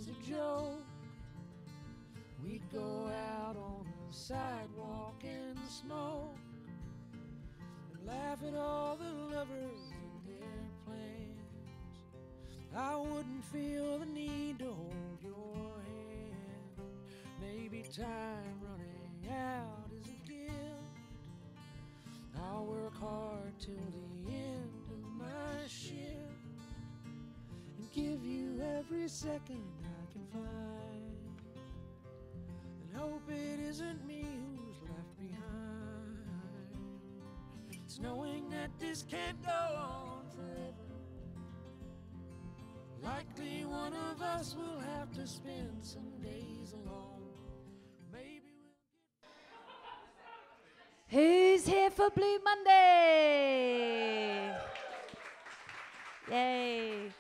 was a joke. We'd go out on the sidewalk in the smoke and laugh at all the lovers and their plans. I wouldn't feel the need to hold your hand. Maybe time running out is a gift. I'll work hard till the end of my shift and give you every second I can find, and hope it isn't me who's left behind. It's knowing that this can't go on forever. Likely one of us will have to spend some days alone. Maybe Who's here for Blue Monday? Yay.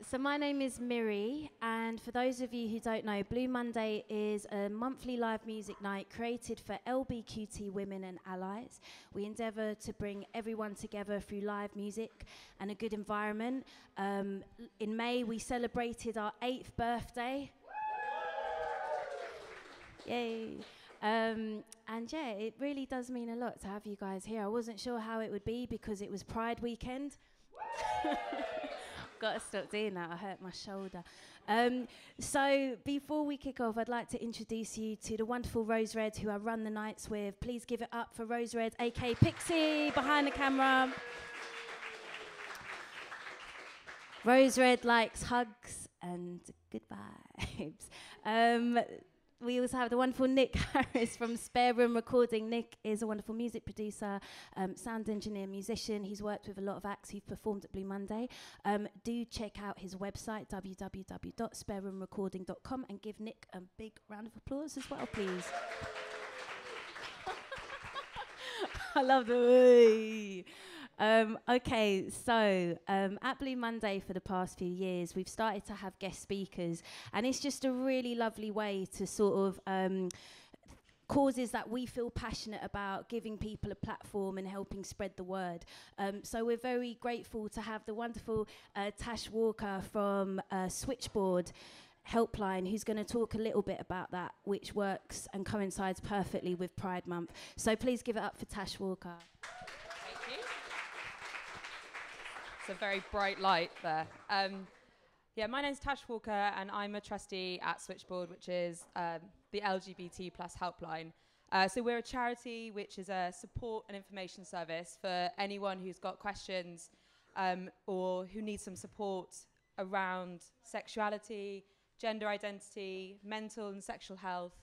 So my name is Miri, and for those of you who don't know, Blue Monday is a monthly live music night created for LBQT women and allies. We endeavour to bring everyone together through live music and a good environment. In May, we celebrated our 8th birthday. Yay. And yeah, it really does mean a lot to have you guys here. I wasn't sure how it would be because it was Pride weekend. Gotta stop doing that, I hurt my shoulder. So before we kick off, I'd like to introduce you to the wonderful Rose Red, who I run the nights with. Please give it up for Rose Red, aka Pixie, behind the camera. Rose Red likes hugs and good vibes. We also have the wonderful Nick Harris from Spare Room Recording. Nick is a wonderful music producer, sound engineer, musician. He's worked with a lot of acts who've performed at Blue Monday. Do check out his website, www.spareroomrecording.com, and give Nick a big round of applause as well, please. I love the way. Okay, so at Blue Monday for the past few years, we've started to have guest speakers, and it's just a really lovely way to sort of causes that we feel passionate about, giving people a platform and helping spread the word. So we're very grateful to have the wonderful Tash Walker from Switchboard Helpline, who's going to talk a little bit about that, which works and coincides perfectly with Pride Month. So please give it up for Tash Walker. It's a very bright light there. Yeah, my name's Tash Walker, and I'm a trustee at Switchboard, which is the LGBT plus helpline. So we're a charity which is a support and information service for anyone who's got questions or who needs some support around sexuality, gender identity, mental and sexual health,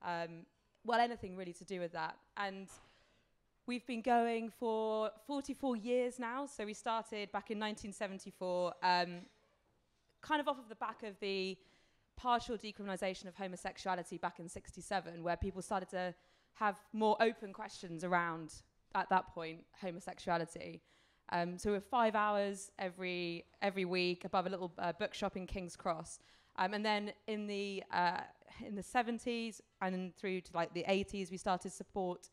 well, anything really to do with that. And we've been going for 44 years now. So we started back in 1974, kind of off of the back of the partial decriminalisation of homosexuality back in '67, where people started to have more open questions around, at that point, homosexuality. So we're 5 hours every week above a little bookshop in King's Cross. And then in the 70s and through to like the 80s, we started to support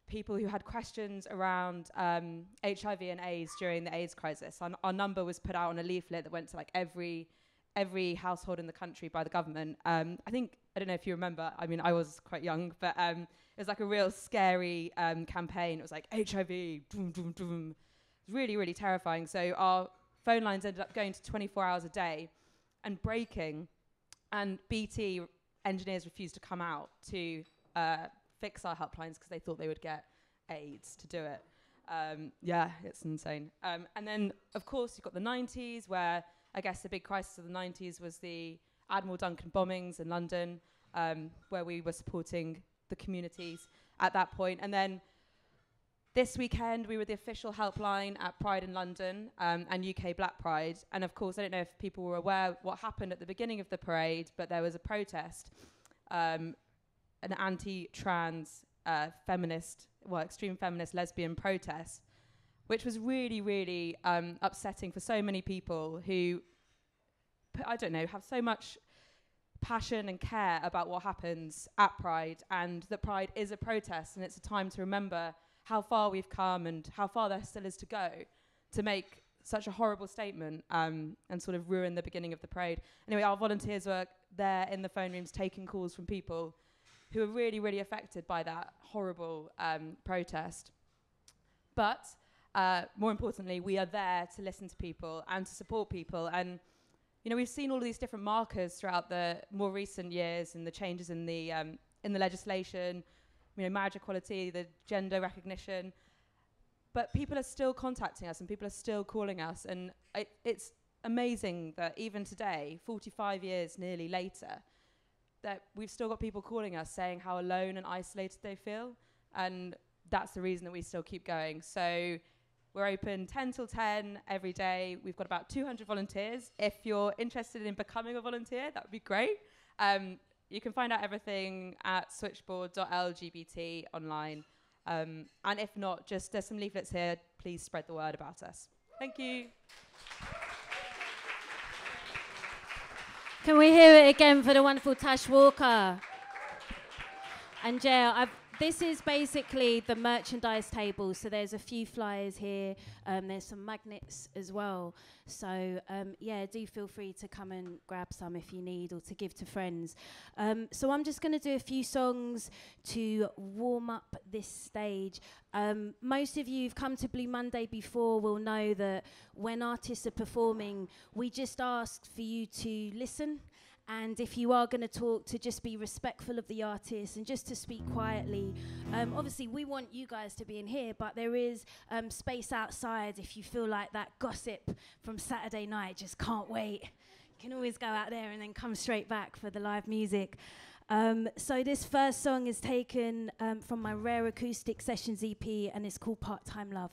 people who had questions around HIV and AIDS during the AIDS crisis. Our number was put out on a leaflet that went to like every household in the country by the government. I think, I don't know if you remember, I mean, I was quite young, but it was like a real scary campaign. It was like HIV, doom, doom, doom. It was really, really terrifying. So our phone lines ended up going to 24 hours a day and breaking, and BT engineers refused to come out to fix our helplines because they thought they would get AIDS to do it. Yeah, it's insane. And then, of course, you've got the 90s, where I guess the big crisis of the 90s was the Admiral Duncan bombings in London, where we were supporting the communities at that point. And then this weekend, we were the official helpline at Pride in London and UK Black Pride. And of course, I don't know if people were aware what happened at the beginning of the parade, but there was a protest, an anti-trans feminist, well, extreme feminist lesbian protest, which was really, really upsetting for so many people who, I don't know, have so much passion and care about what happens at Pride, and that Pride is a protest, and it's a time to remember how far we've come and how far there still is to go to make such a horrible statement and sort of ruined the beginning of the parade. Anyway, our volunteers were there in the phone rooms taking calls from people who were really, really affected by that horrible protest. But more importantly, we are there to listen to people and to support people. And we've seen all of these different markers throughout the more recent years and the changes in the legislation, marriage equality, the gender recognition. But people are still contacting us and people are still calling us. And it's amazing that even today, 45 years nearly later, that we've still got people calling us saying how alone and isolated they feel. And that's the reason that we still keep going. So we're open 10 till 10 every day. We've got about 200 volunteers. If you're interested in becoming a volunteer, that would be great. You can find out everything at switchboard.lgbt online. And if not, there's some leaflets here. Please spread the word about us. Thank you. Can we hear it again for the wonderful Tash Walker? And Jael, this is basically the merchandise table. So there's a few flyers here. There's some magnets as well. So do feel free to come and grab some if you need or to give to friends. So I'm just going to do a few songs to warm up this stage. Most of you who've come to Blue Monday before will know that when artists are performing, we just ask for you to listen. And if you are going to talk, to just be respectful of the artist and just to speak quietly. Obviously, we want you guys to be in here, but there is space outside if you feel like that gossip from Saturday night just can't wait. You can always go out there and then come straight back for the live music. So this first song is taken from my Rare Acoustic Sessions EP, and it's called Part-Time Love.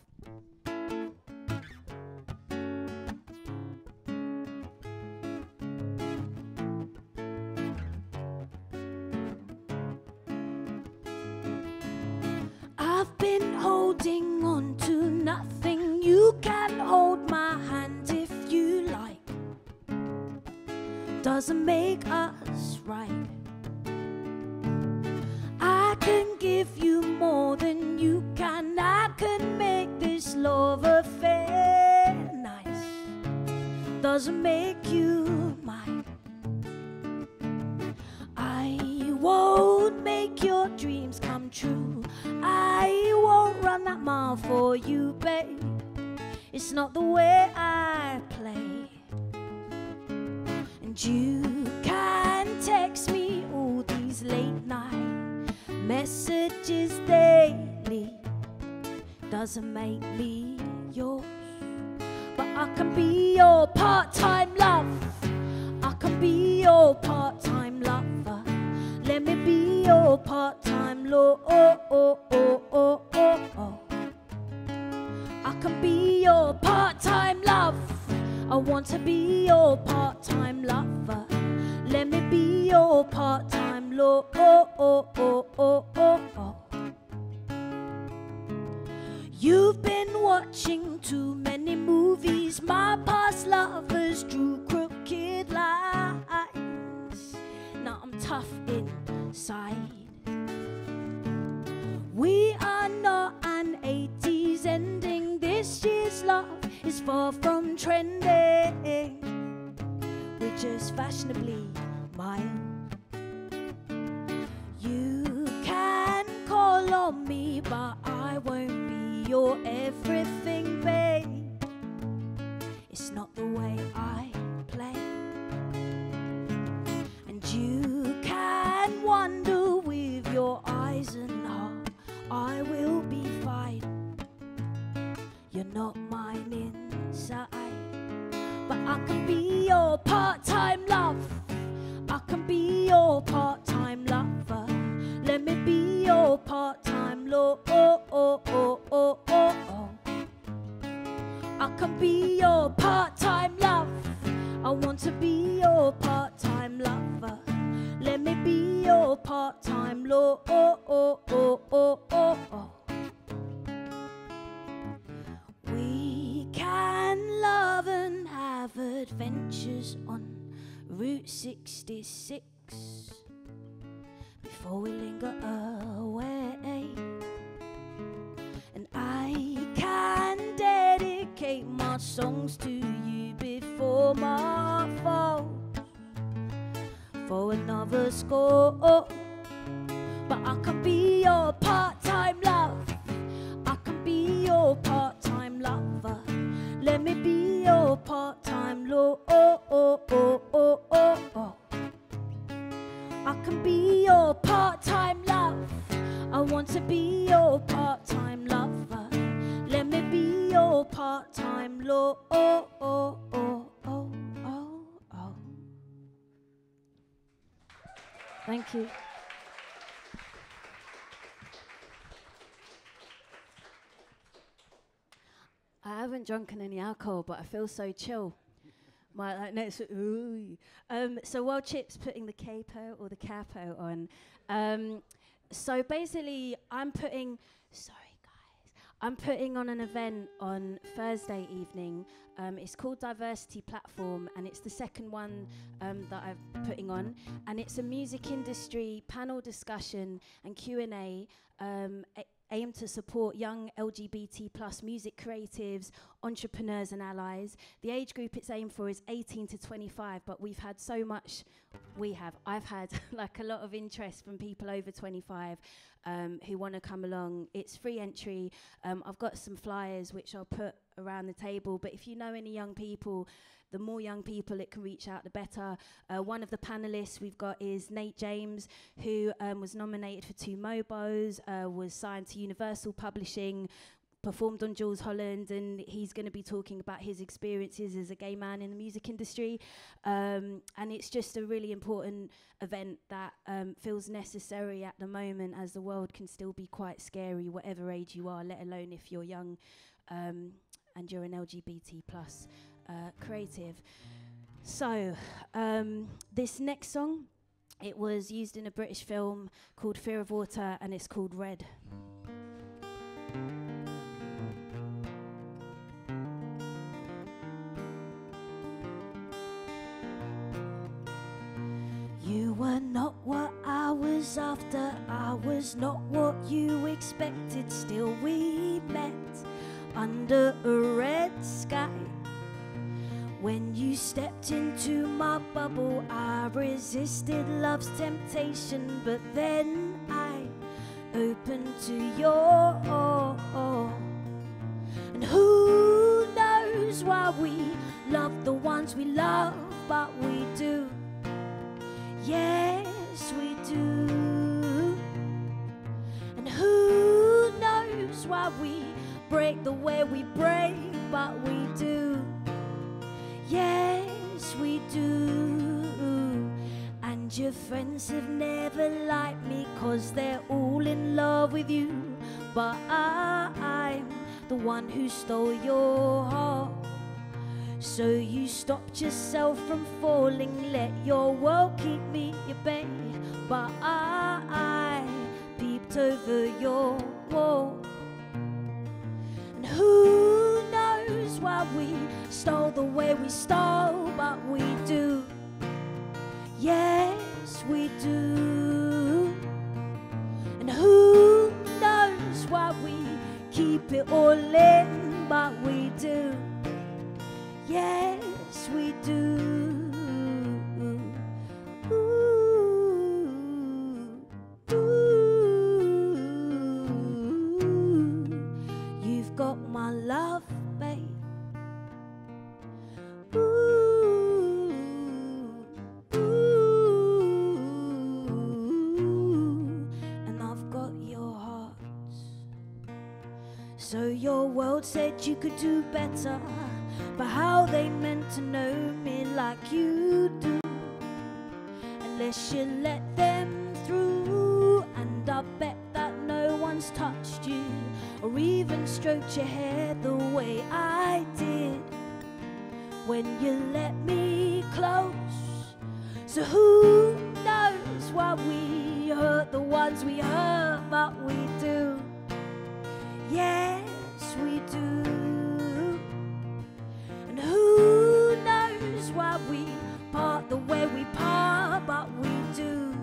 I've been holding on to nothing. You can hold my hand if you like. Doesn't make us right. I can give you more than you can. I can make this love affair nice. Doesn't make you mine. I won't make your dreams come true. I won't run that mile for you, babe. It's not the way I play. And you can text me all these late night messages daily. Doesn't make me yours, but I can be your part-time love. I can be your part-time lover. Let me be your part-time love. I can be your part-time love. I want to be your part-time lover. Let me be your part-time love. You've been watching too many movies. My past lovers drew crooked lines. Now I'm tough inside. We are not an 80s ending. This year's love is far from trending. We're just fashionably mild. You can call on me, but I won't be your everything, babe. It's not the way I play. And you can wonder with your eyes and heart, I will be fine. You're not mine inside, but I can be your part-time love. I can be your part-time lover. Let me be your part-time love. I can be your part-time love. I want to be your part-time lover. Let me be your part-time love. We can love and have adventures on Route 66 before we linger away. And I can dedicate my songs to you before my fall for another score. But I can be your part-time love. I can be your part-time lover. Let me be your part-time love. I can be your part-time love. I want to be your part-time lover. Let me be your part-time love. Thank you. I haven't drunken any alcohol, but I feel so chill. My like next, ooh. So while Chip's putting the capo or the capo on, so basically I'm putting on an event on Thursday evening. It's called Diversity Platform, and it's the second one that I'm putting on. And it's a music industry panel discussion and Q&A aimed to support young LGBT plus music creatives, entrepreneurs and allies. The age group it's aimed for is 18 to 25, but I've had like a lot of interest from people over 25 who want to come along. It's free entry. I've got some flyers which I'll put around the table, but if you know any young people, the more young people it can reach out, the better. One of the panelists we've got is Nate James, who was nominated for 2 Mobos, was signed to Universal Publishing, performed on Jules Holland, and he's going to be talking about his experiences as a gay man in the music industry. And it's just a really important event that feels necessary at the moment, as the world can still be quite scary, whatever age you are, let alone if you're young and you're an LGBT plus creative. So this next song, it was used in a British film called Fear of Water, and it's called Red. You were not what I was after, I was not what you expected. Still we met under a red sky. When you stepped into my bubble, I resisted love's temptation, but then I opened to your. And who knows why we love the ones we love, but we do. Yes, we do. And who knows why we break the way we break, but we do. Yes, we do. And your friends have never liked me, 'cause they're all in love with you. But I'm the one who stole your heart. So you stopped yourself from falling, let your world keep me at bay. But I peeped over your wall. And who knows why we stole the way we stole, but we do. Yes, we do. And who knows why we keep it all in, but we do. Yes, we do. Ooh, ooh. You've got my love, babe. Ooh, ooh. And I've got your heart. So your world said you could do better, but how they meant to know me like you do, unless you let them through. And I bet that no one's touched you or even stroked your hair the way I did when you let me close. So who knows why we hurt the ones we hurt, but we do. Yes, we do. And who knows why we part the way we part, but we do.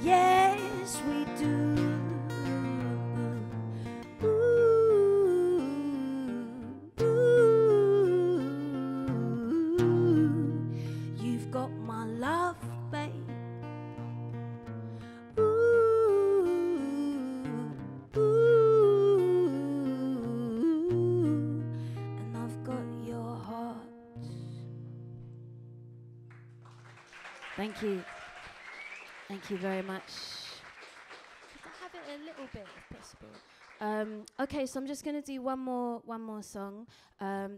Yes, we do. Ooh, ooh. Thank you. Thank you very much. Could I have it a little bit, if possible? Okay, so I'm just going to do one more song.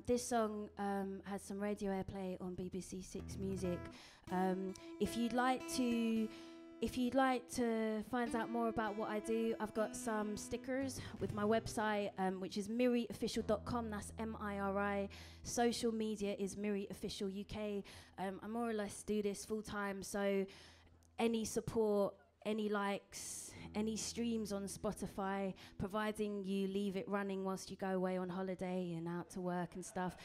This song has some radio airplay on BBC Six Music. If you'd like to find out more about what I do, I've got some stickers with my website, which is miriofficial.com. That's MIRI. Social media is Miri Official UK. I more or less do this full time, so any support, any likes, any streams on Spotify, providing you leave it running whilst you go away on holiday and out to work and stuff.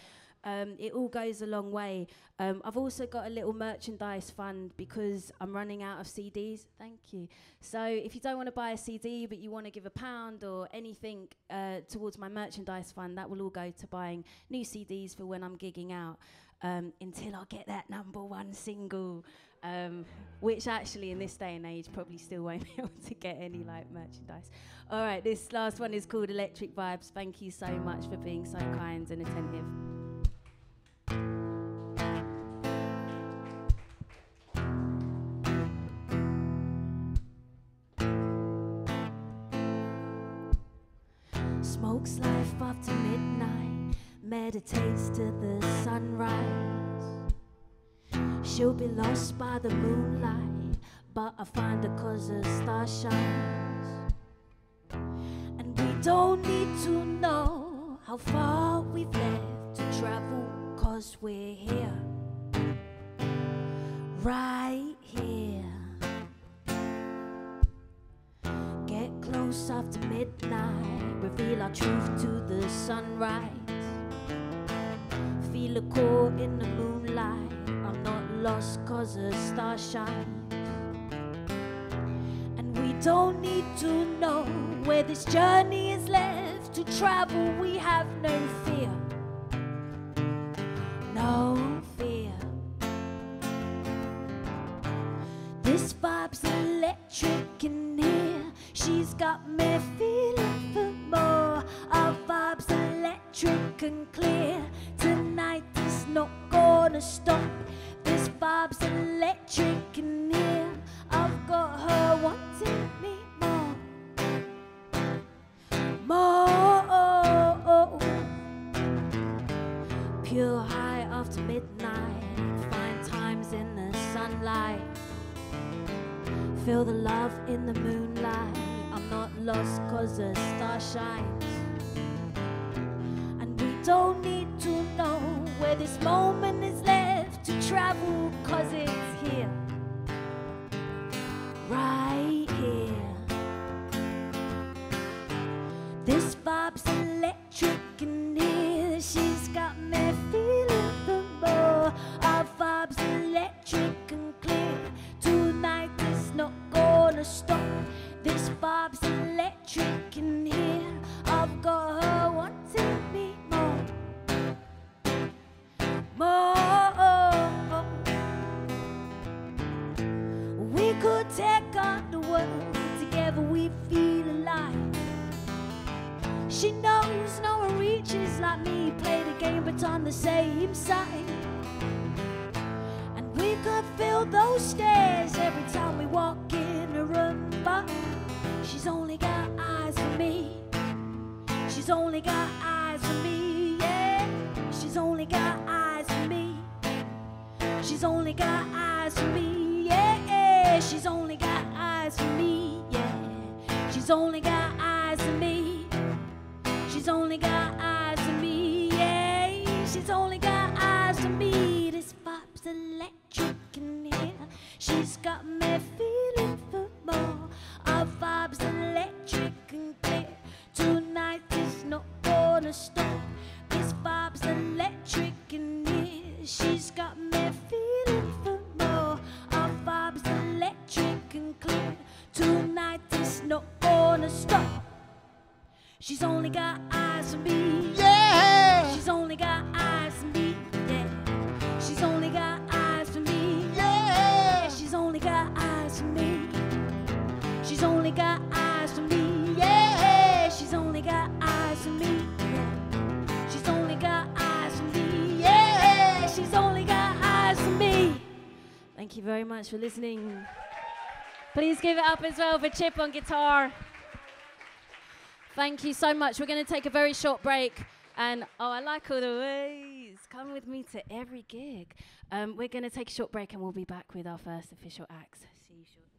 It all goes a long way. I've also got a little merchandise fund because I'm running out of CDs. Thank you. So if you don't want to buy a CD but you want to give £1 or anything towards my merchandise fund, that will all go to buying new CDs for when I'm gigging out, until I get that #1 single, which actually in this day and age probably still won't be able to get any like merchandise. All right, this last one is called Electric Vibes. Thank you so much for being so kind and attentive. Smokes life after midnight, meditates to the sunrise. She'll be lost by the moonlight, but I find her 'cause the star shines. And we don't need to know how far we've left to travel, 'cause we're here, right here. Get close after midnight, reveal our truth to the sunrise. Feel a core in the moonlight, I'm not lost 'cause the star shines. And we don't need to know where this journey is left to travel, we have no fear, no fear. This vibe's electric in here, she's got me feeling for more. Our vibe's electric and clear, tonight is not gonna stop. This vibe's electric in here, I've got her wanting me more, more. Pure high after midnight, fine times in the sunlight. Feel the love in the moonlight, I'm not lost 'cause the star shines. And we don't need to know where this moment is left to travel, 'cause it's here, right here. This vibe's electric in here, she's got me feeling for more. Our vibe's electric and clear, tonight is not gonna stop. This vibe's electric in here, I've got her wanting me more, more. We could take on the world, together we feel alive. She knows no one reaches like me, play the game but on the same side. And we could feel those stares every time we walk in a room, but she's only got eyes for me. She's only got eyes for me, yeah. She's only got eyes for me. She's only got eyes for me, yeah. She's only got eyes for me, yeah. She's only got eyes for me. She's only got eyes for me, yeah. She's only got eyes for me. This vibe's electric in here, she's got me feeling for more. Our vibe's electric and clear, tonight is not gonna stop. This vibe's electric in here, she's got me feeling for more. Our vibe's electric and clear, tonight is not gonna stop. She's only got eyes for me, yeah. She's only got eyes for me, yeah. She's only got eyes for me, yeah. She's only got eyes Thank you very much for listening. Please give it up as well for Chip on guitar. Thank you so much. We're going to take a very short break. And, oh, I like all the ways. Come with me to every gig. We're going to take a short break and we'll be back with our first official acts. See you shortly.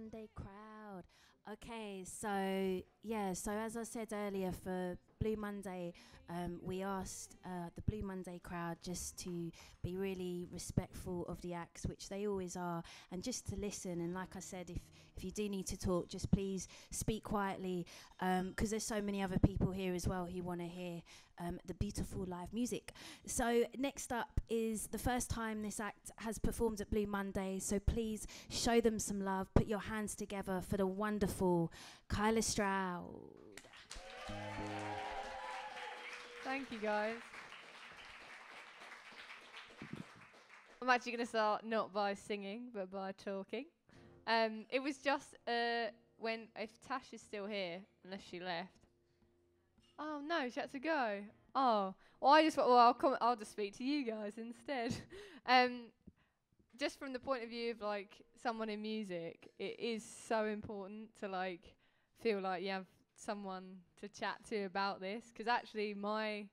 Monday crowd. Okay, so yeah, so as I said earlier, for Blue Monday, we asked the Blue Monday crowd just to be really respectful of the acts, which they always are, and just to listen. And like I said, if you do need to talk, just please speak quietly, because there's so many other people here as well who want to hear the beautiful live music. So next up is the first time this act has performed at Blue Monday, so please show them some love. Put your hands together for the wonderful Kyla Stroud. Thank you, guys. I'm actually going to start not by singing, but by talking. It was just if Tash is still here, unless she left. Oh no, she had to go. Oh, well, I just thought, well, I'll just speak to you guys instead. Just from the point of view of like someone in music, it is so important to like feel like you have someone to chat to about this, because actually my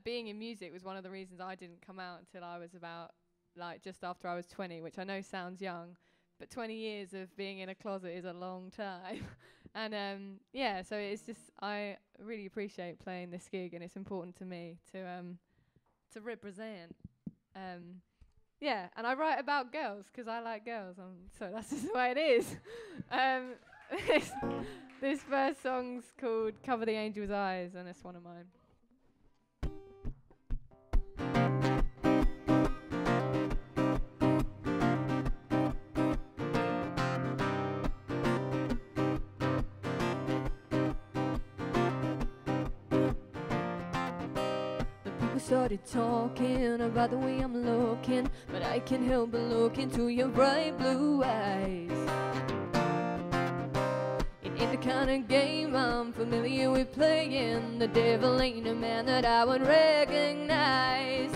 being in music was one of the reasons I didn't come out until I was about like just after I was 20, which I know sounds young, but 20 years of being in a closet is a long time. And yeah, so it's just, I really appreciate playing this gig, and it's important to me to represent. Yeah, and I write about girls because I like girls, so that's just the way it is. This first song's called Cover the Angel's Eyes, and it's one of mine. Started talking about the way I'm looking, but I can't help but look into your bright blue eyes. It ain't the kind of game I'm familiar with playing. The devil ain't a man that I would recognize.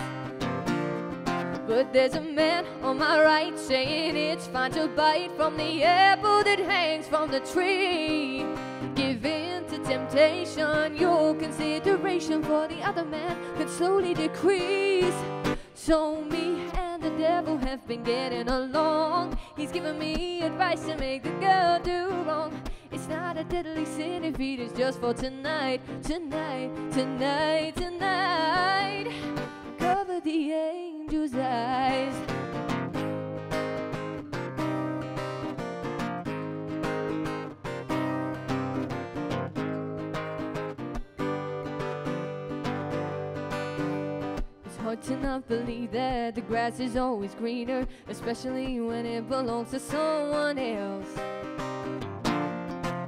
But there's a man on my right saying it's fine to bite from the apple that hangs from the tree. Give in to temptation, your consideration for the other man can slowly decrease. So me and the devil have been getting along. He's giving me advice to make the girl do wrong. It's not a deadly sin if it is just for tonight. Tonight, tonight, tonight. Cover the angel's eyes. Hard to not believe that the grass is always greener, especially when it belongs to someone else.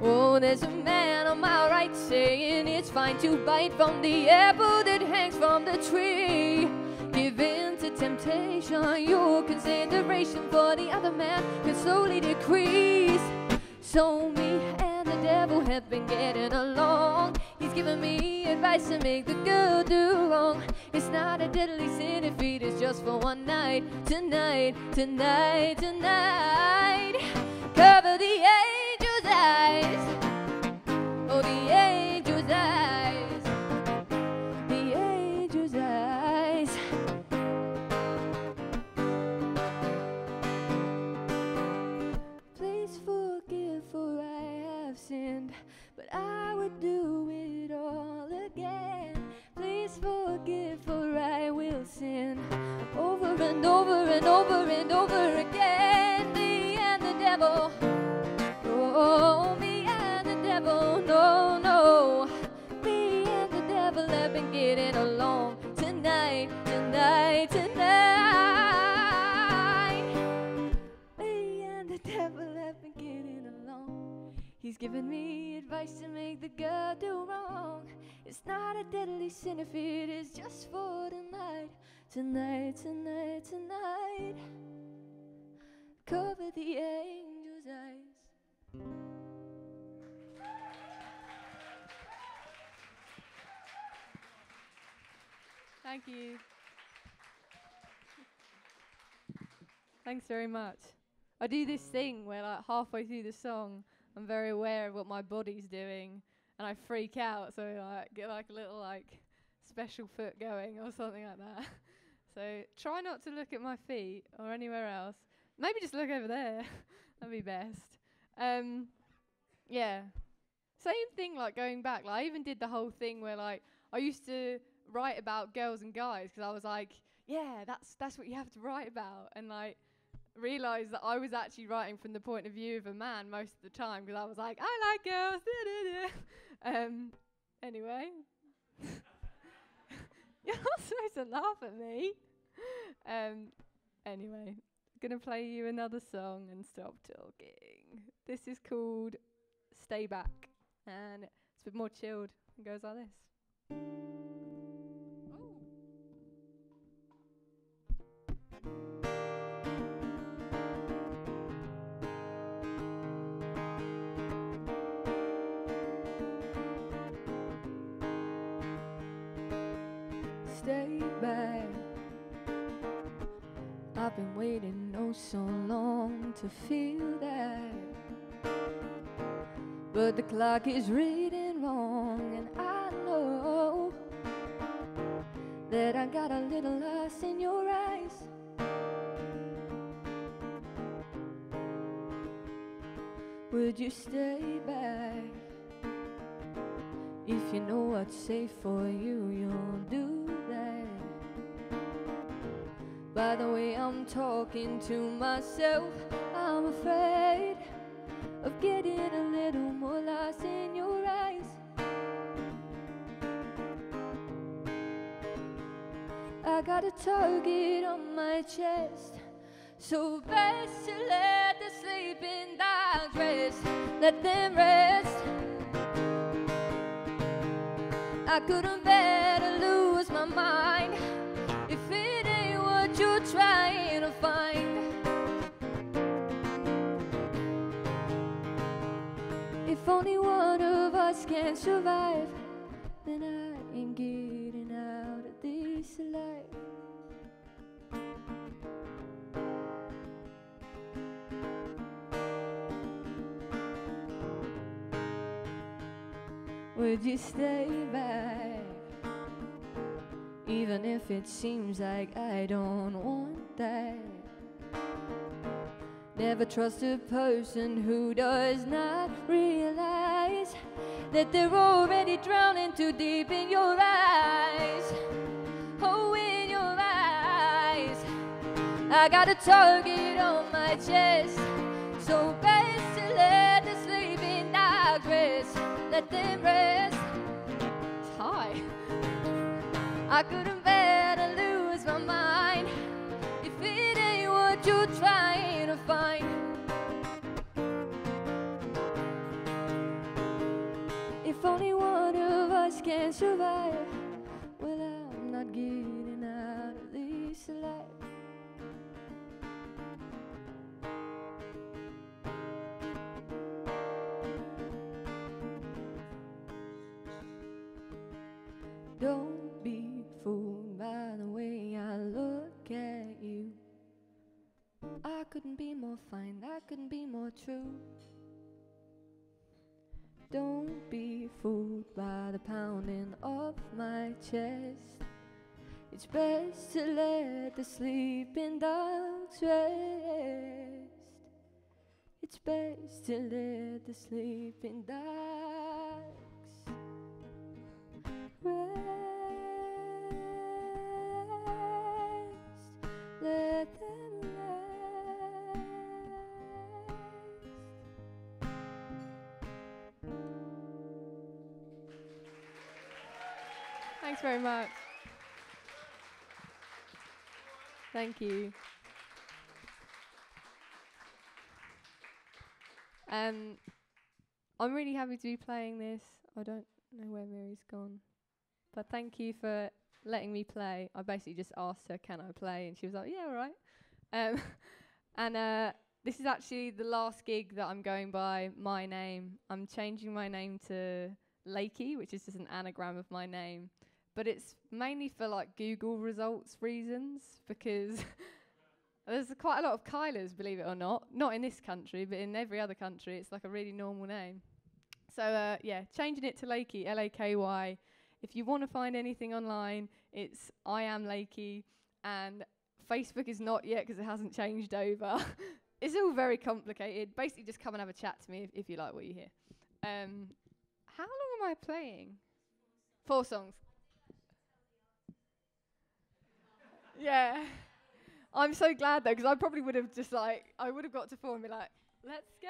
Oh, there's a man on my right saying it's fine to bite from the apple that hangs from the tree. Give in to temptation, your consideration for the other man can slowly decrease. So me and the devil have been getting along. He's giving me advice to make the girl do wrong. It's not a deadly sin if it is just for one night. Tonight, tonight, tonight. Cover the angel's eyes. Oh, the angel's eyes. The angel's eyes. Please forgive, for I have sinned, but I would do it all again. Please forgive, for I will sin over and over and over and over again. Me and the devil, oh, me and the devil, no, no. Me and the devil have been getting along. Tonight, tonight, tonight. Me and the devil have been getting along. He's giving me advice to make the girl do wrong. It's not a deadly sin if it is just for tonight. Tonight, tonight, tonight. Cover the angel's eyes. Thank you. Thanks very much. I do this thing where like halfway through the song I'm very aware of what my body's doing and I freak out, so I get like a little like special foot going or something like that. So try not to look at my feet or anywhere else. Maybe just look over there. That'd be best. Yeah. Same thing, like, going back. Like, I even did the whole thing where, like, I used to write about girls and guys because I was like, yeah, that's what you have to write about. And, like, realised that I was actually writing from the point of view of a man most of the time because I was like, I like girls. Anyway. You're not supposed to laugh at me. Anyway, gonna play you another song and stop talking. This is called Stay Back, and it's a bit more chilled. It goes like this. Stay back. I've been waiting oh so long to feel that, but the clock is reading wrong, and I know that I got a little lost in your eyes. Would you stay back? If you know what's safe for you, you'll do that. By the way I'm talking to myself, I'm afraid of getting a little more lost in your eyes. I got a target on my chest, so best to let the sleeping dogs rest. Let them rest. I couldn't bear to lose my mind if it ain't what you're trying to find. If only one of us can survive, then I ain't getting out of this alive. Would you stay back? Even if it seems like I don't want that. Never trust a person who does not realize that they're already drowning too deep in your eyes. Oh, in your eyes. I got a target on my chest, so best to let the sleeping dogs rest. Let them rest. It's high. I couldn't bear to lose my mind if it ain't what you're trying to find. If only one of us can survive, well, I'm not getting out of this alive. Don't be fooled by the way I look at you. I couldn't be more fine, I couldn't be more true. Don't be fooled by the pounding of my chest. It's best to let the sleeping dogs rest. It's best to let the sleeping dogs rest. Let them rest. Thanks very much. Thank you. I'm really happy to be playing this. I don't know where Mary's gone. But thank you for letting me play. I basically just asked her, can I play? And she was like, yeah, all right. And this is actually the last gig that I'm going by my name. I'm changing my name to Lakey, which is just an anagram of my name. But it's mainly for like Google results reasons, because there's quite a lot of Kylas, believe it or not. Not in this country, but in every other country, it's like a really normal name. So yeah, changing it to Lakey, L-A-K-Y. If you want to find anything online, it's I am Lakey, and Facebook is not yet because it hasn't changed over. it's all very complicated. Basically, just come and have a chat to me if you like what you hear. How long am I playing? 4 songs. Yeah. I'm so glad though, because I probably would have just I would have got to 4 and be like, let's go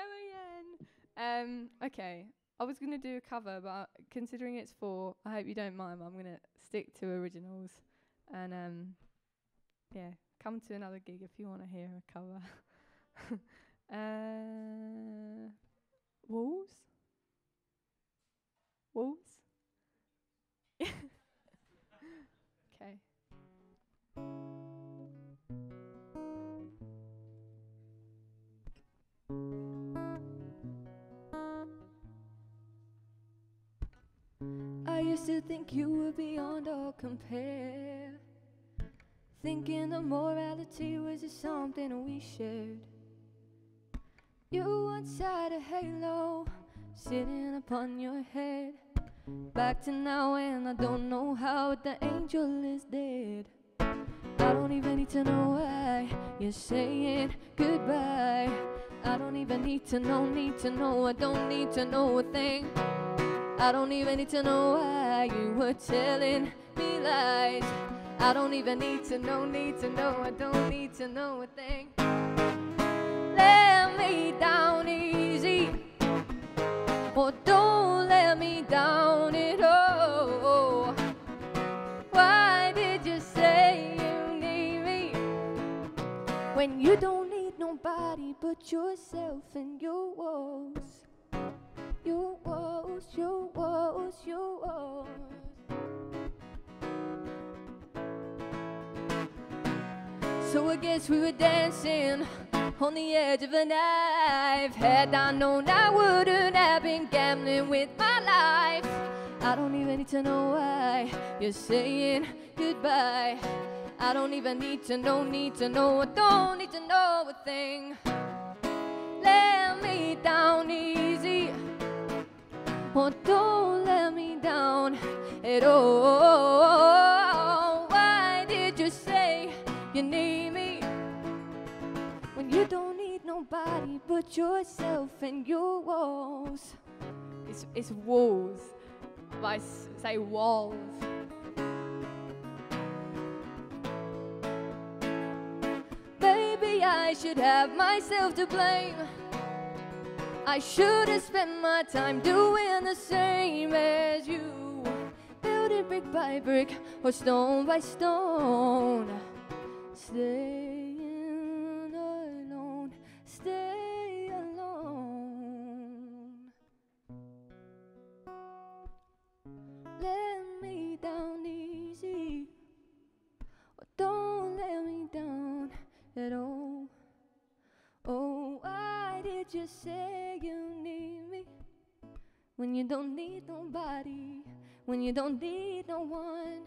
again. Okay. I was going to do a cover, but considering it's 4, I hope you don't mind. I'm going to stick to originals. And, yeah, come to another gig if you want to hear a cover. Walls? Walls? Okay. I used to think you were beyond all compare, thinking the morality was just something we shared. You once had a halo sitting upon your head. Back to now and I don't know how the angel is dead. I don't even need to know why you're saying goodbye. I don't even need to know, I don't need to know a thing. I don't even need to know why you were telling me lies. I don't even need to know, I don't need to know a thing. Let me down easy, or don't let me down at all. Why did you say you need me when you don't need nobody but yourself and your walls? Your walls, your walls, your walls. So I guess we were dancing on the edge of a knife. Had I known I wouldn't have been gambling with my life. I don't even need to know why you're saying goodbye. I don't even need to know, I don't need to know a thing. Let me down easy, or don't let me down at all. Why did you say you need me when you don't need nobody but yourself and your walls? It's walls, but I say walls. Maybe I should have myself to blame. I should have spent my time doing the same as you, building brick by brick or stone by stone. Staying alone, stay alone. Let me down easy, or don't let me down at all. Oh, why did you say you need me when you don't need nobody, when you don't need no one?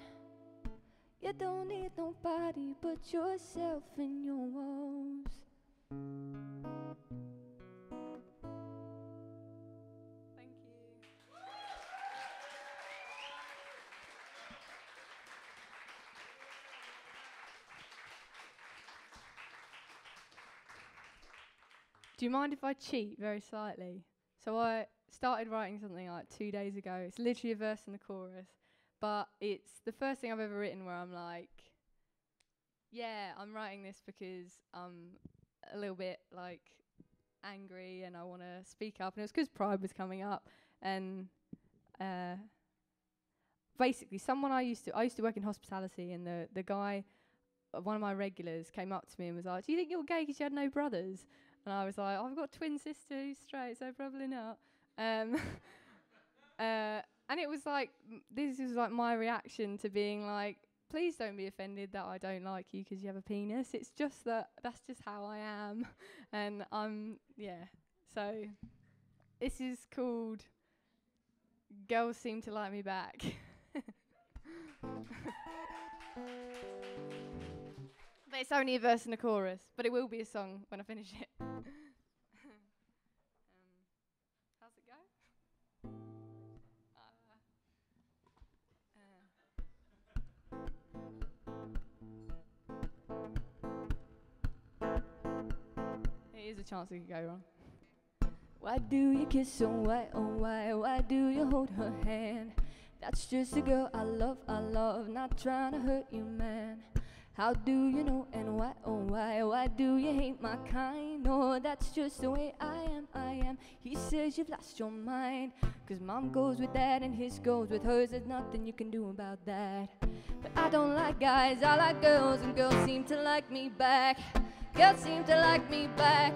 You don't need nobody but yourself and your walls. Thank you. Do you mind if I cheat very slightly? So I started writing something like 2 days ago. It's literally a verse and a chorus, but it's the first thing I've ever written where I'm like, yeah, I'm writing this because I'm a little bit like angry and I want to speak up. And it was because Pride was coming up, and basically I used to work in hospitality, and the guy, one of my regulars, came up to me and was like, "Do you think you're gay because you had no brothers?" And I was like, "I've got a twin sister who's straight, so probably not." And it was like, this is like my reaction to being like, please don't be offended that I don't like you because you have a penis. It's just that's just how I am. And yeah. So this is called Girls Seem to Like Me Back. But it's only a verse and a chorus, but it will be a song when I finish it. How's it go? It is a chance we could go wrong. Why do you kiss her? Why, oh why? Why do you hold her hand? That's just a girl I love, not trying to hurt you, man. How do you know and why, oh why? Why do you hate my kind? No, that's just the way I am. He says you've lost your mind, 'cause mom goes with that and his goes with hers. There's nothing you can do about that. But I don't like guys, I like girls, and girls seem to like me back. Girls seem to like me back.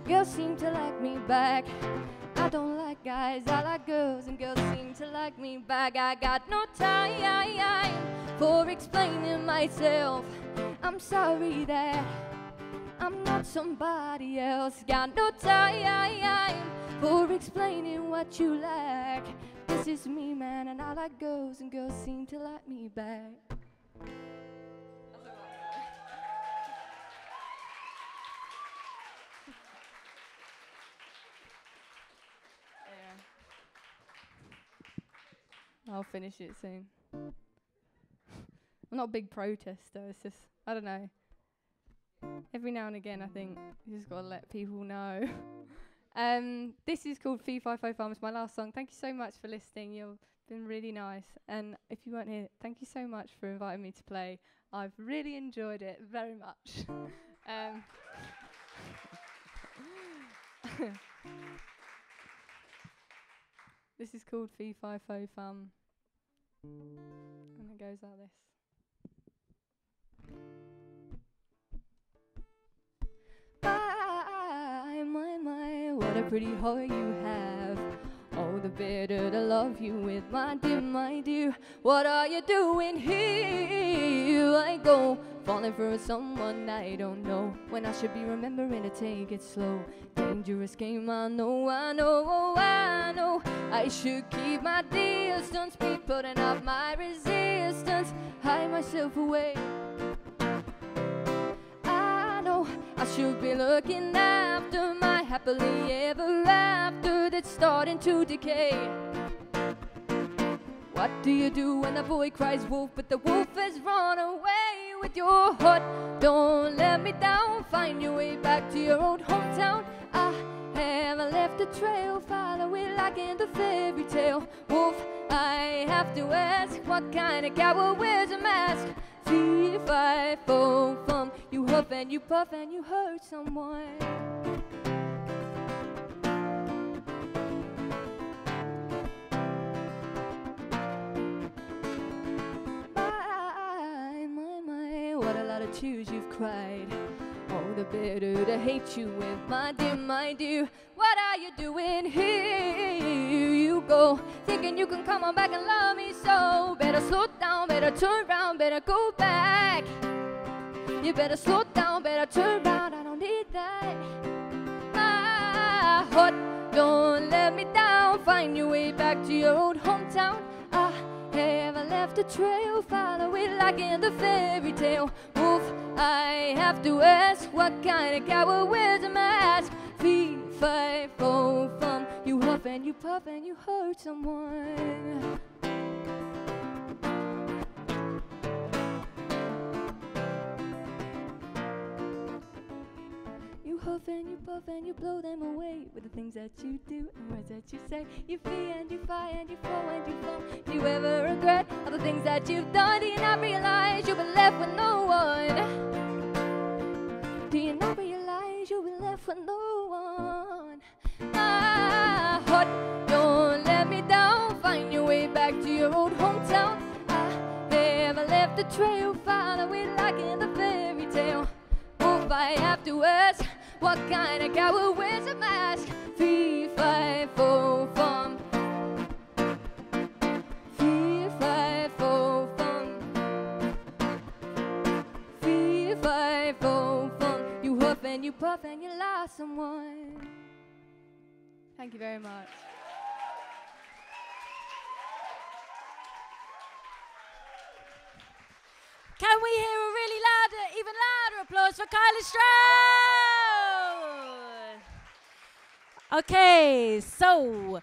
Girls seem to like me back. I don't like guys, I like girls, and girls seem to like me back. I got no time for explaining myself. I'm sorry that I'm not somebody else. Got no time for explaining what you like. This is me, man, and I like girls, and girls seem to like me back. I'll finish it soon. I'm not a big protester, it's just, I don't know. Every now and again I think you just gotta let people know. This is called Fee Fi Fo Fum. It's my last song. Thank you so much for listening. You've been really nice. And if you weren't here, thank you so much for inviting me to play. I've really enjoyed it very much. This is called Fee Fi Fo Fum, and it goes like this. My, what a pretty heart you have. Oh, the better to love you with, my dear. What are you doing here? I go falling for someone I don't know, when I should be remembering to take it slow. Dangerous game, I know. I should keep my distance, be putting up my resistance, hide myself away. I know I should be looking after my happily ever after that's starting to decay. What do you do when the boy cries wolf, but the wolf has run away with your heart? Don't let me down, find your way back to your old hometown. I haven't left a trail, follow it like in the fairy tale. Wolf, I have to ask, what kind of coward wears a mask? Fee, fi, fo, fum, you huff and you puff and you hurt someone. My, what a lot of tears you've cried. Oh, the better to hate you with, my dear. What are you doing here? You go thinking you can come on back and love me so. Better slow down, better turn around, better go back. You better slow down, better turn around, I don't need that. My heart, don't let me down, find your way back to your old hometown. I haven't left a trail, follow it like in the fairy tale. Wolf, I have to ask, what kind of coward wears a mask? Fee, fi, fo, fum, you huff and you puff and you hurt someone. You huff and you puff and you blow them away with the things that you do and words that you say. You fee and you fi and you fo and you fum. Do you ever regret all the things that you've done? Do you not realize you've been left with no one? Do you not realize you've been left with no one? My heart, don't let me down, find your way back to your old hometown. I haven't left a trail, follow it like in the fairy tale. Wolf, I have to ask, what kind of coward wears a mask? Fee, fi, fo, fum. Fee, fi, fo, fum. Fee, fi, fo, fum. You huff and you puff and you lie someone. Thank you very much. Can we hear a really louder, even louder applause for Kylie Stroud? Okay, so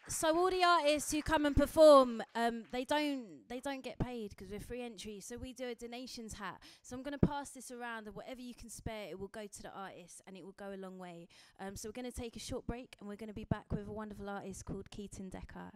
So all the artists who come and perform, they don't get paid because we're free entry. So we do a donations hat. So I'm going to pass this around, and whatever you can spare, it will go to the artists, and it will go a long way. So we're going to take a short break, and we're going to be back with a wonderful artist called Keaton Decker.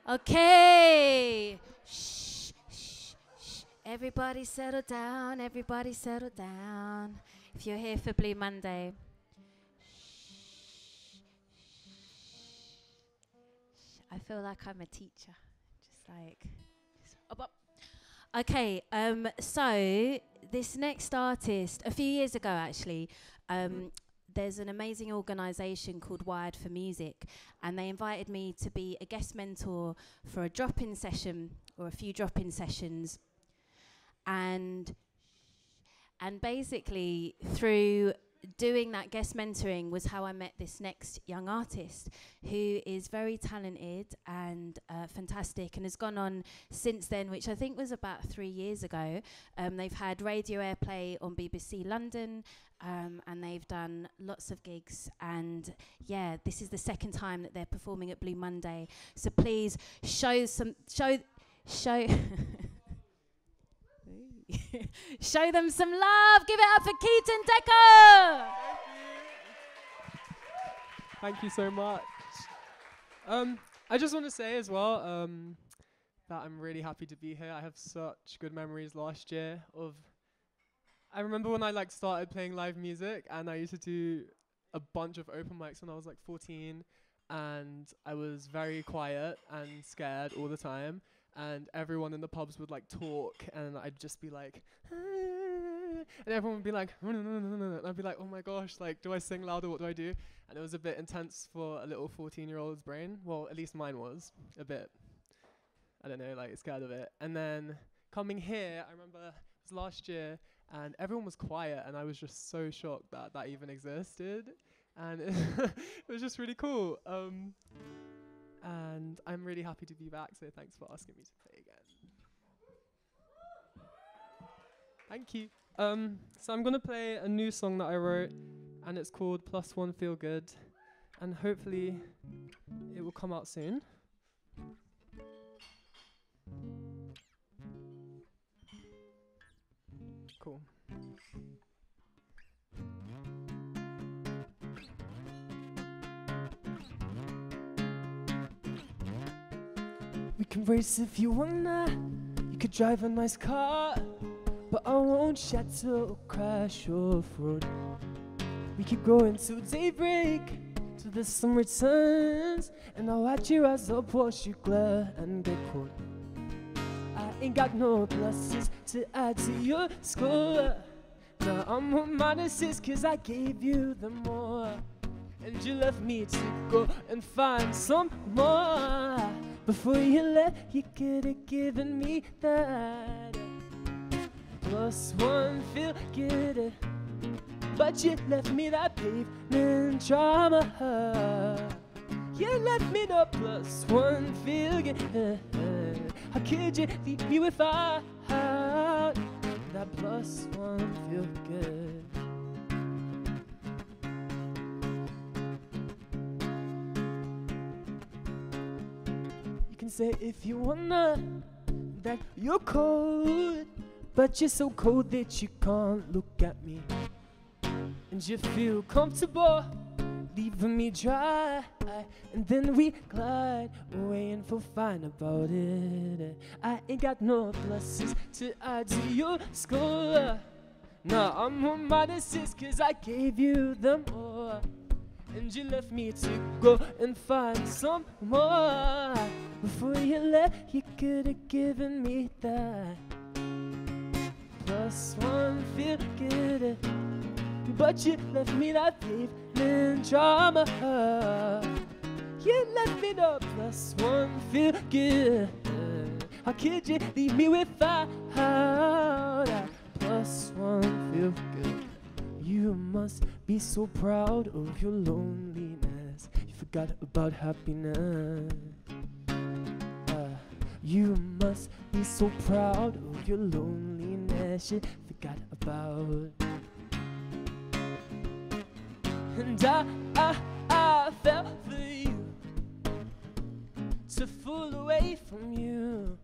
Okay. Shh, shh, shh. Everybody settle down. Everybody settle down. If you're here for Blue Monday. I feel like I'm a teacher. Just like. Up, up. Okay. So this next artist, a few years ago actually, there's an amazing organisation called Wired for Music, and they invited me to be a guest mentor for a drop-in session or a few drop-in sessions, and basically through doing that guest mentoring was how I met this next young artist who is very talented and fantastic and has gone on since then, which I think was about 3 years ago. They've had radio airplay on BBC London, and they've done lots of gigs, and yeah, this is the second time that they're performing at Blue Monday. So please show show them some love. Give it up for Keaton Decker. Thank you so much. I just want to say as well that I'm really happy to be here. I have such good memories last year of. I remember when I started playing live music, and I used to do a bunch of open mics when I was 14, and I was very quiet and scared all the time. And everyone in the pubs would talk, and I'd just be like, and everyone would be like, and I'd be like, oh my gosh, do I sing louder? What do I do? And it was a bit intense for a little 14-year-old's brain. Well, at least mine was a bit, I don't know, scared of it. And then coming here, I remember it was last year, and everyone was quiet, and I was just so shocked that that even existed. And it was just really cool. And I'm really happy to be back, so thanks for asking me to play again. Thank you. So I'm going to play a new song that I wrote, and it's called +1 Feel Good, and hopefully it will come out soon. Cool. We can race if you wanna. You could drive a nice car, but I won't shatter or crash off road. We keep going till daybreak, till the sun returns, and I'll watch your eyes up, watch you glare and get cold. I ain't got no pluses to add to your score. Now I'm on minuses 'cause I gave you the more, and you left me to go and find some more. Before you left, you could have given me that +1 feel good, but you left me that pavement drama. You left me the +1 feel good. How could you leave me without that +1 feel good? Say if you wanna that you're cold, but you're so cold that you can't look at me, and you feel comfortable leaving me dry, and then we glide away and feel fine about it. I ain't got no pluses to add to your score. Nah, I'm on minuses 'cause I gave you them all, and you left me to go and find some more. Before you left, you could have given me that +1 feel good, but you left me that pavement drama. You left me the +1 feel good. How could you leave me without that +1 feel good? You must be so proud of your loneliness. You forgot about happiness. You must be so proud of your loneliness. You forgot about. And I fell for you, to fall away from you.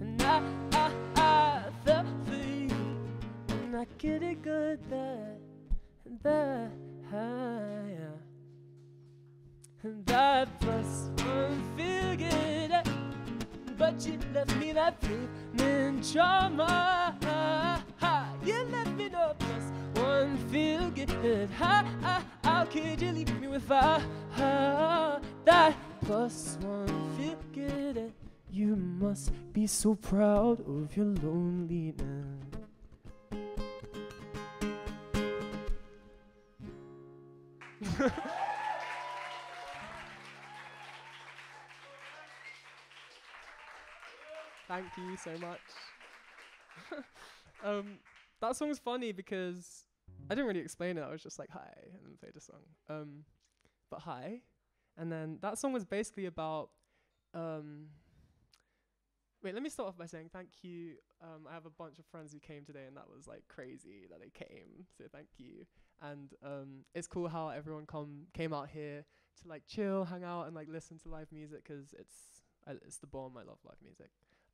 And I fell for you, and I could have got that higher. And that +1 feel but you left me that feeling drama. You left me no plus one feel good. How could you leave me without that plus one feel good? You must be so proud of your loneliness. Thank you so much. That song's funny because I didn't really explain it. I was just like, hi, and then played a song. But hi. And then that song was basically about, wait, let me start off by saying thank you. I have a bunch of friends who came today, and that was like crazy that they came, so thank you. And it's cool how everyone came out here to like chill, hang out, and like listen to live music, because it's the bomb. I love live music.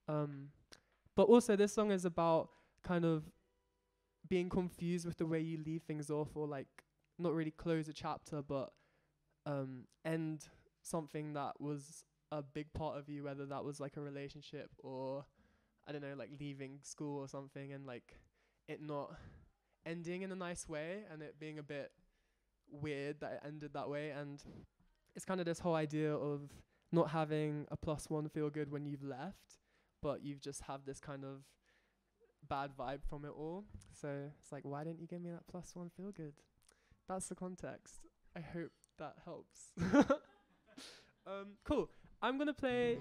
But also this song is about kind of being confused with the way you leave things off, or like not really close a chapter, but end something that was a big part of you, whether that was like a relationship or I don't know, like leaving school or something, and like it not ending in a nice way and it being a bit weird that it ended that way. And it's kind of this whole idea of not having a plus one feel good when you've left, but you've just have this kind of bad vibe from it all. So it's like, why didn't you give me that plus one feel good? That's the context. I hope that helps. Cool. I'm gonna play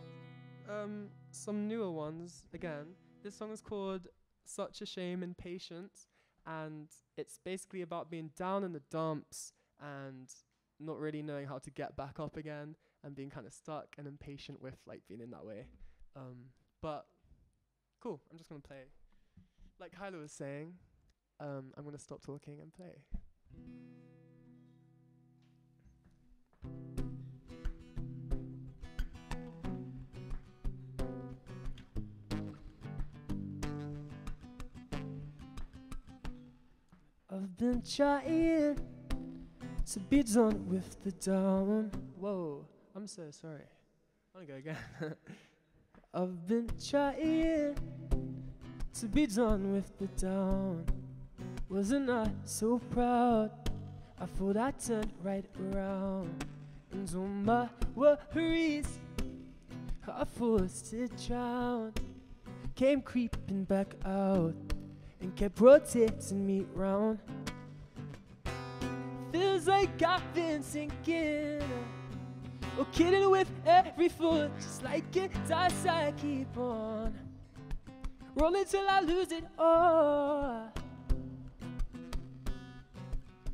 some newer ones again. This song is called Such a Shame and Patience, and it's basically about being down in the dumps and not really knowing how to get back up again, and being kind of stuck and impatient with like being in that way. But cool, I'm just gonna play. Like Kyla was saying, I'm gonna stop talking and play. I've been trying to be done with the down. Whoa, I'm so sorry. I'm gonna go again. I've been trying to be done with the down. Wasn't I so proud? I thought I turned right around, and all my worries I forced to drown came creeping back out and kept rotating me round. Feels like I've been sinking, or kidding with every foot, just like it does. I keep on rolling till I lose it all,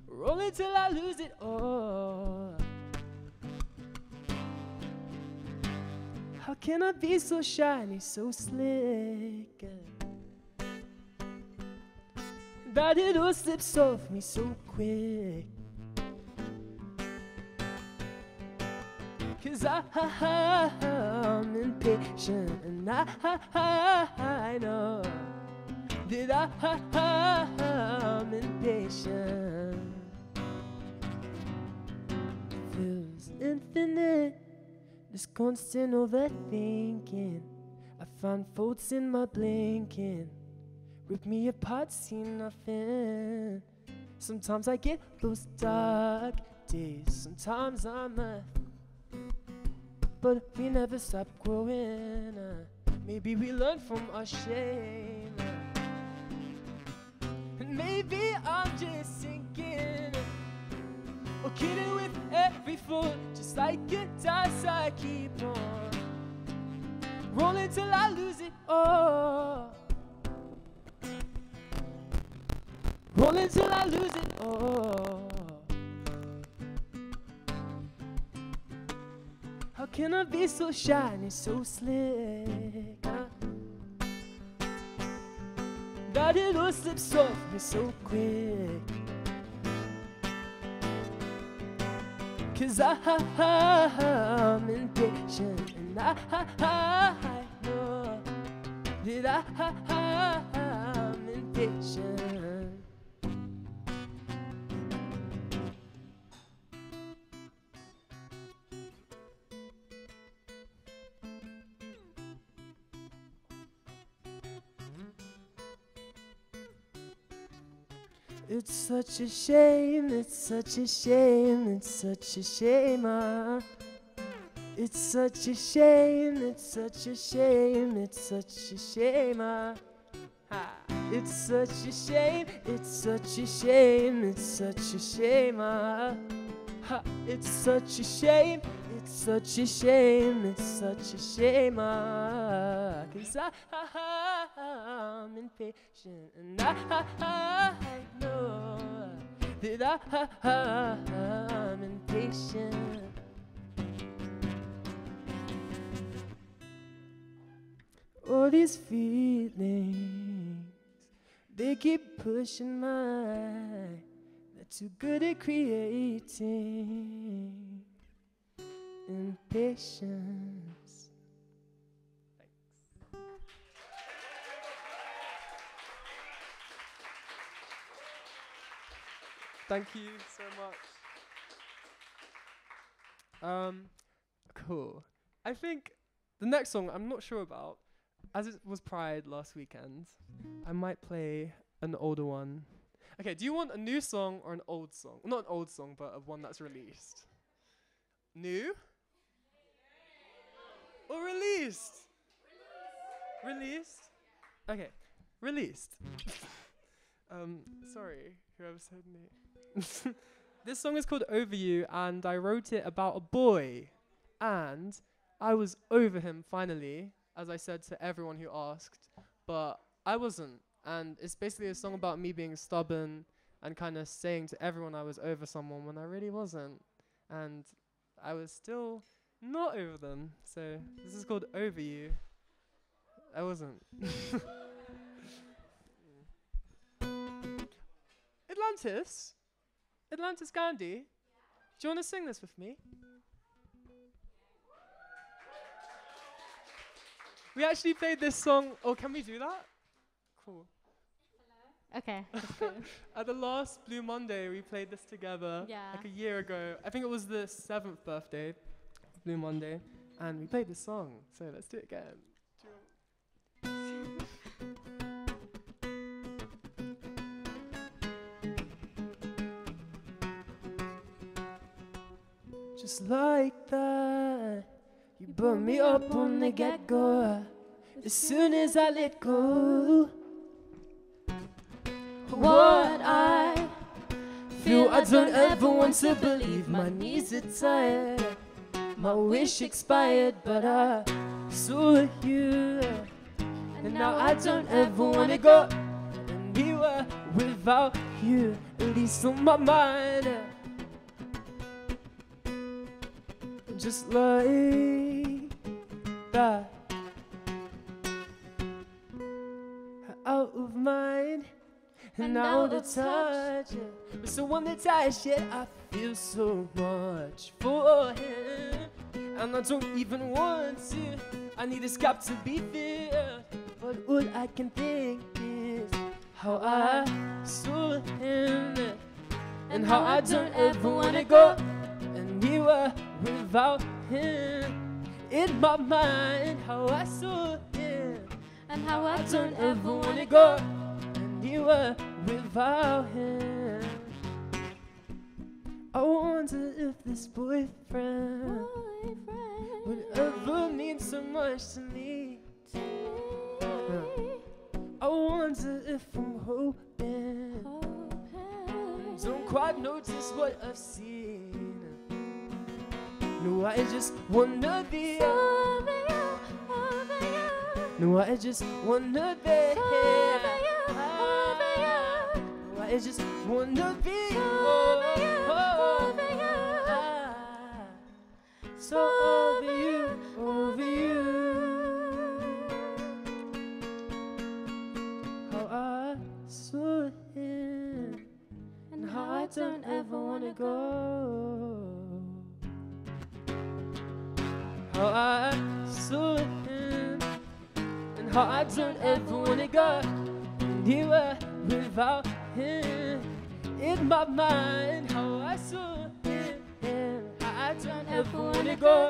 rolling till I lose it all. How can I be so shiny, so slick, that it all slips off me so quick? 'Cause I'm impatient, and I know that I'm impatient. Feels infinite, this constant overthinking. I find faults in my blinking, rip me apart, see nothing. Sometimes I get those dark days, sometimes I'm but we never stop growing. Maybe we learn from our shame, and maybe I'm just sinking, or kidding with every foot, just like it does. I keep on rolling till I lose it all, rolling till I lose it all. How can I be so shiny, so slick, that it all slips off me so quick? 'Cause I'm impatient, and I know that I'm impatient. It's such a shame, it's such a shame, it's such a shame, It's such a shame, it's such a shame, it's such a shame, It's such a shame, it's such a shame, it's such a shame, It's such a shame, it's such a shame, it's such a shame, 'cause I'm impatient and I know that I'm impatient. All these feelings, they keep pushing mine. They're too good at creating impatience. Thank you so much. Cool. I think the next song I'm not sure about, as it was Pride last weekend, I might play an older one. Okay, do you want a new song or an old song? Not an old song, but one that's released. New? Or released? Released? Okay, released. Sorry, whoever said me. This song is called Over You, and I wrote it about a boy. And I was over him finally, as I said to everyone who asked, but I wasn't. And it's basically a song about me being stubborn and kind of saying to everyone I was over someone when I really wasn't. And I was still not over them. So this is called Over You. I wasn't. Atlantis Gandhi, do you want to sing this with me? We actually played this song. Oh, can we do that? Cool. Okay. At the last Blue Monday, we played this together. Yeah. Like a year ago. I think it was the 7th birthday of Blue Monday. And we played this song. So let's do it again. Just like that, you brought me up on the get-go. As soon as I let go, what I feel, I don't ever want to believe. My knees are tired, my wish expired, but I saw you, and now I don't ever want to go anywhere without you, at least on my mind. Just like that, out of mind and out of touch. But so when the touch, yet I feel so much for him, and I don't even want to. I need this gap to be filled, but all I can think is how I saw him, and how I don't ever wanna go anywhere without him. In my mind, how I saw him, And how I don't ever wanna go anywhere without him. I wonder if this boyfriend would ever mean so much to me. I wonder if I'm hoping don't quite notice what I've seen. No, I just wanna be over you, over you. No, I just wanna be over you, over you. No, I just wanna be over you, over you. So over you, over you. How I saw him, and how I don't ever wanna go. How I saw him, and how I don't ever wanna go anywhere without him. In my mind, how I saw him, how I don't ever wanna go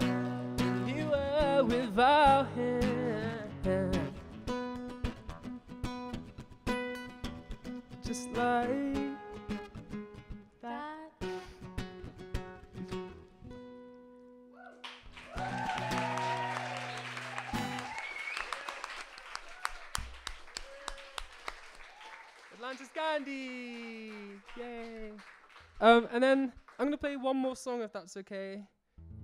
anywhere without him. Just like Santa's candy. Yay. And then I'm gonna play one more song if that's okay.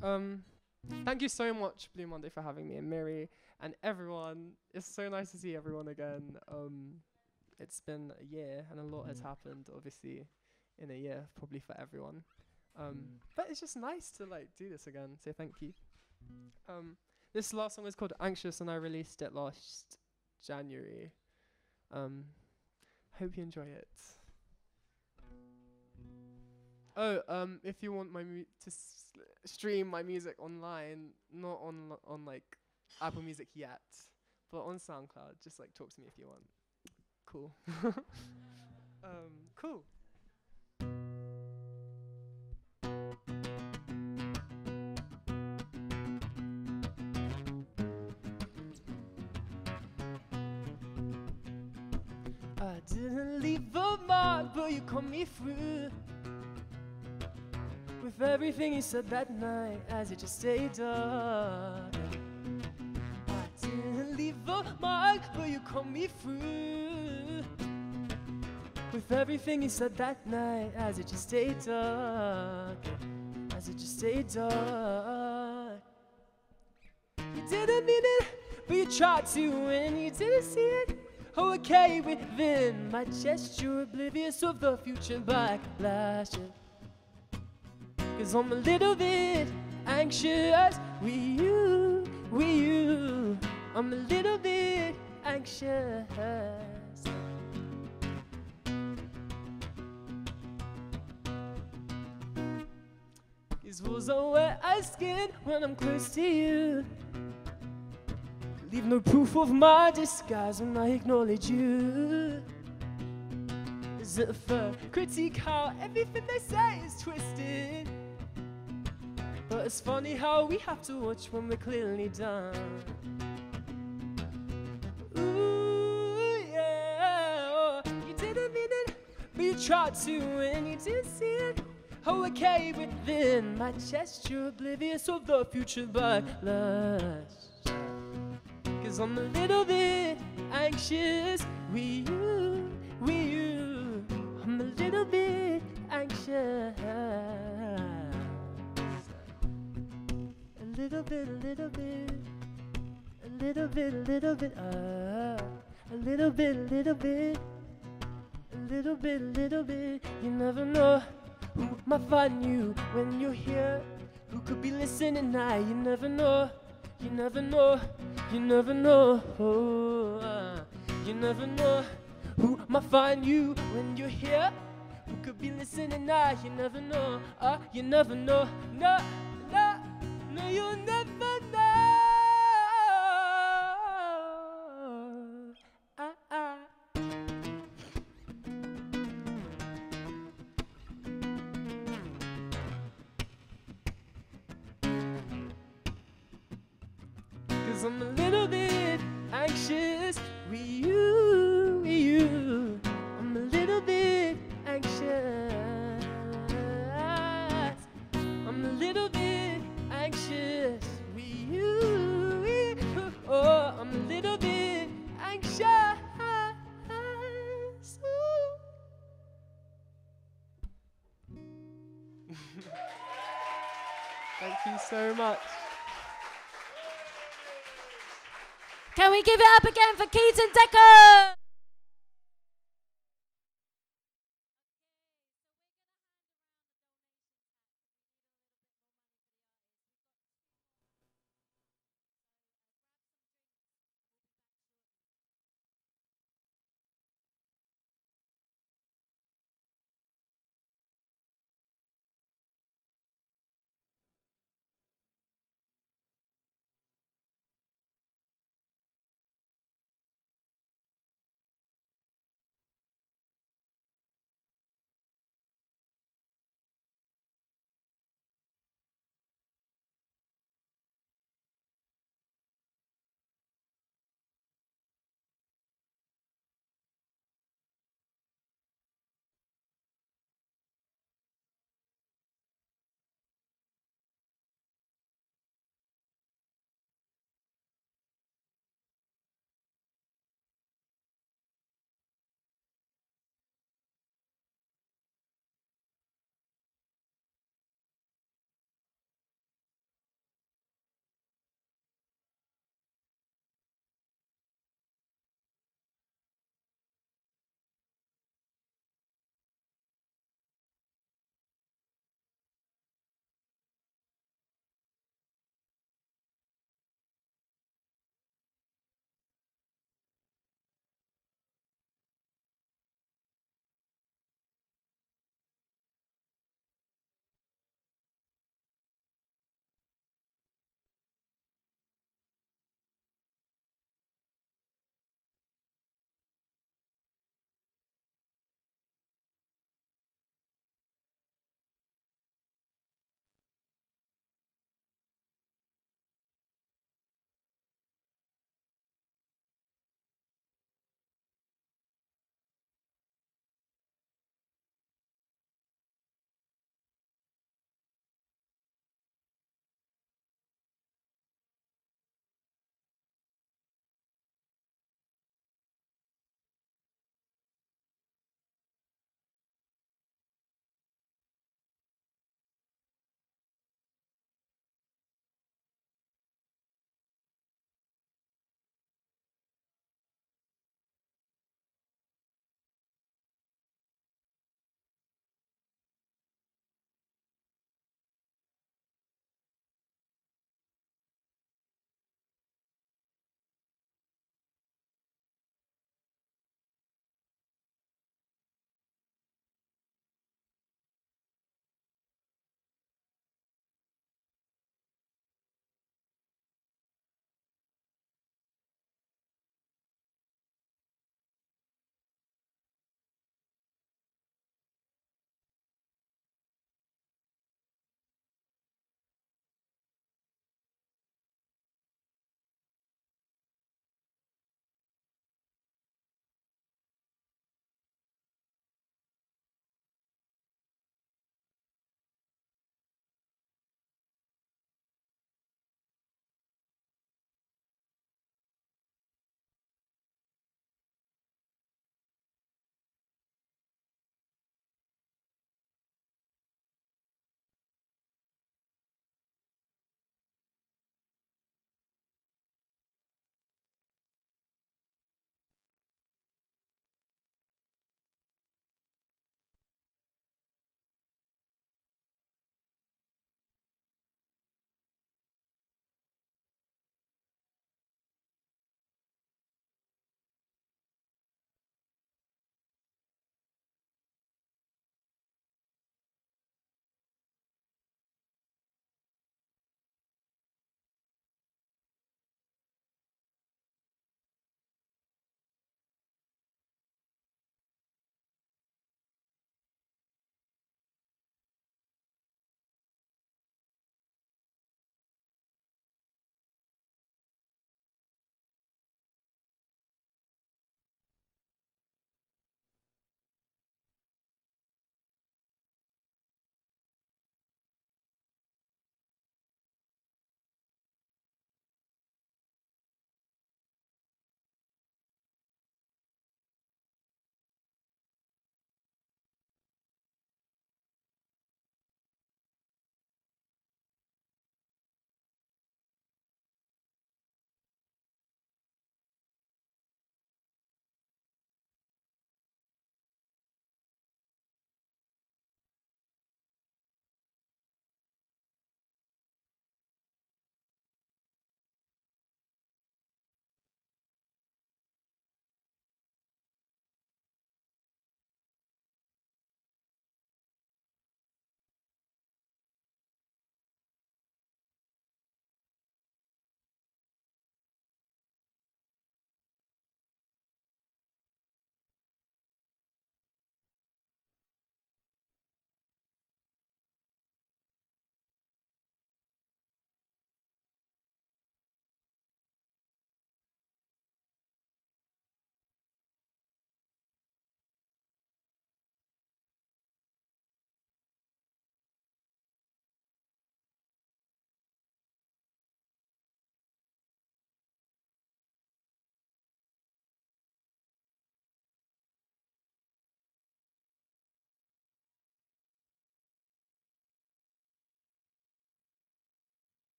Thank you so much, Blue Monday, for having me, and Miri and everyone. It's so nice to see everyone again. It's been a year and a lot has happened, obviously, in a year, probably for everyone. But it's just nice to like do this again. So thank you. This last song is called Anxious, and I released it last January. Hope you enjoy it. Oh, if you want my stream my music online, not on like Apple Music yet, but on SoundCloud, just like talk to me if you want. Cool. Cool. I didn't leave a mark, but you caught me through. With everything you said that night, as it just stayed dark. I didn't leave a mark, but you caught me through. With everything you said that night, as it just stayed dark. As it just stayed dark. You didn't mean it, but you tried to, and you didn't see it. Oh, okay, within my gesture, oblivious of the future backlash. 'Cause I'm a little bit anxious with you. I'm a little bit anxious. These walls are where I skin when I'm close to you. Leave no proof of my disguise when I acknowledge you. Is it a fair critique how everything they say is twisted? But it's funny how we have to watch when we're clearly done. Ooh, yeah, oh, you didn't mean it, but you tried to, and you didn't see it. Oh, okay, within my gesture, oblivious of the future backlash. 'Cause I'm a little bit anxious with you. I'm a little bit anxious. A little bit, a little bit. A little bit, a little bit. A little bit, a little bit. A little bit, a little bit. You never know who might find you when you're here. Who could be listening now? You never know. You never know. You never know. You never know who might find you when you're here. Who could be listening now? You never know. You never know. No, no, no, you'll never know. 'Cause I'm a little bit anxious with you. I'm a little bit anxious. I'm a little bit anxious with you. Oh, I'm a little bit anxious. Thank you so much. Can we give it up again for Keaton Decker?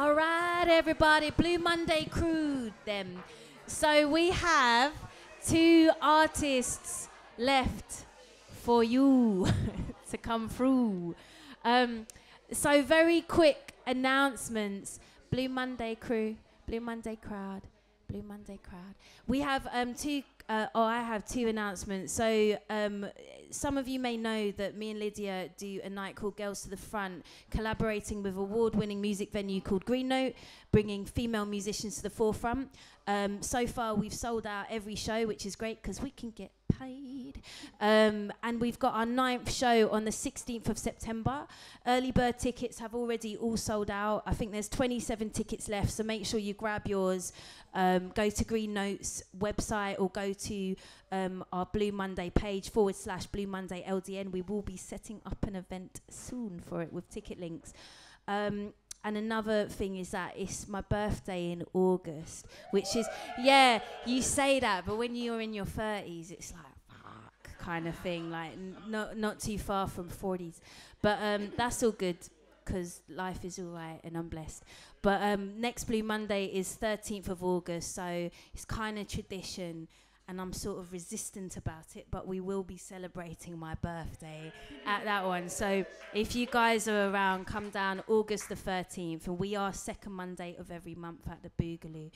All right, everybody, Blue Monday crew, them. So we have 2 artists left for you to come through. So very quick announcements. Blue Monday crew, Blue Monday crowd, Blue Monday crowd. We have I have 2 announcements. So some of you may know that me and Lydia do a night called Girls to the Front, collaborating with award-winning music venue called Green Note, bringing female musicians to the forefront. So far, we've sold out every show, which is great because we can get paid. And we've got our 9th show on the 16th of September. Early bird tickets have already all sold out. I think there's 27 tickets left, so make sure you grab yours. Go to Green Note's website or go to our Blue Monday page /Blue Monday LDN. We will be setting up an event soon for it with ticket links. And another thing is that it's my birthday in August, which is, yeah, you say that, but when you're in your 30s, it's like, fuck, kind of thing, like not too far from 40s. But that's all good, because life is all right and I'm blessed. But next Blue Monday is 13th of August, so it's kind of tradition, and I'm sort of resistant about it, but we will be celebrating my birthday at that one. So if you guys are around, come down August the 13th, and we are second Monday of every month at the Boogaloo.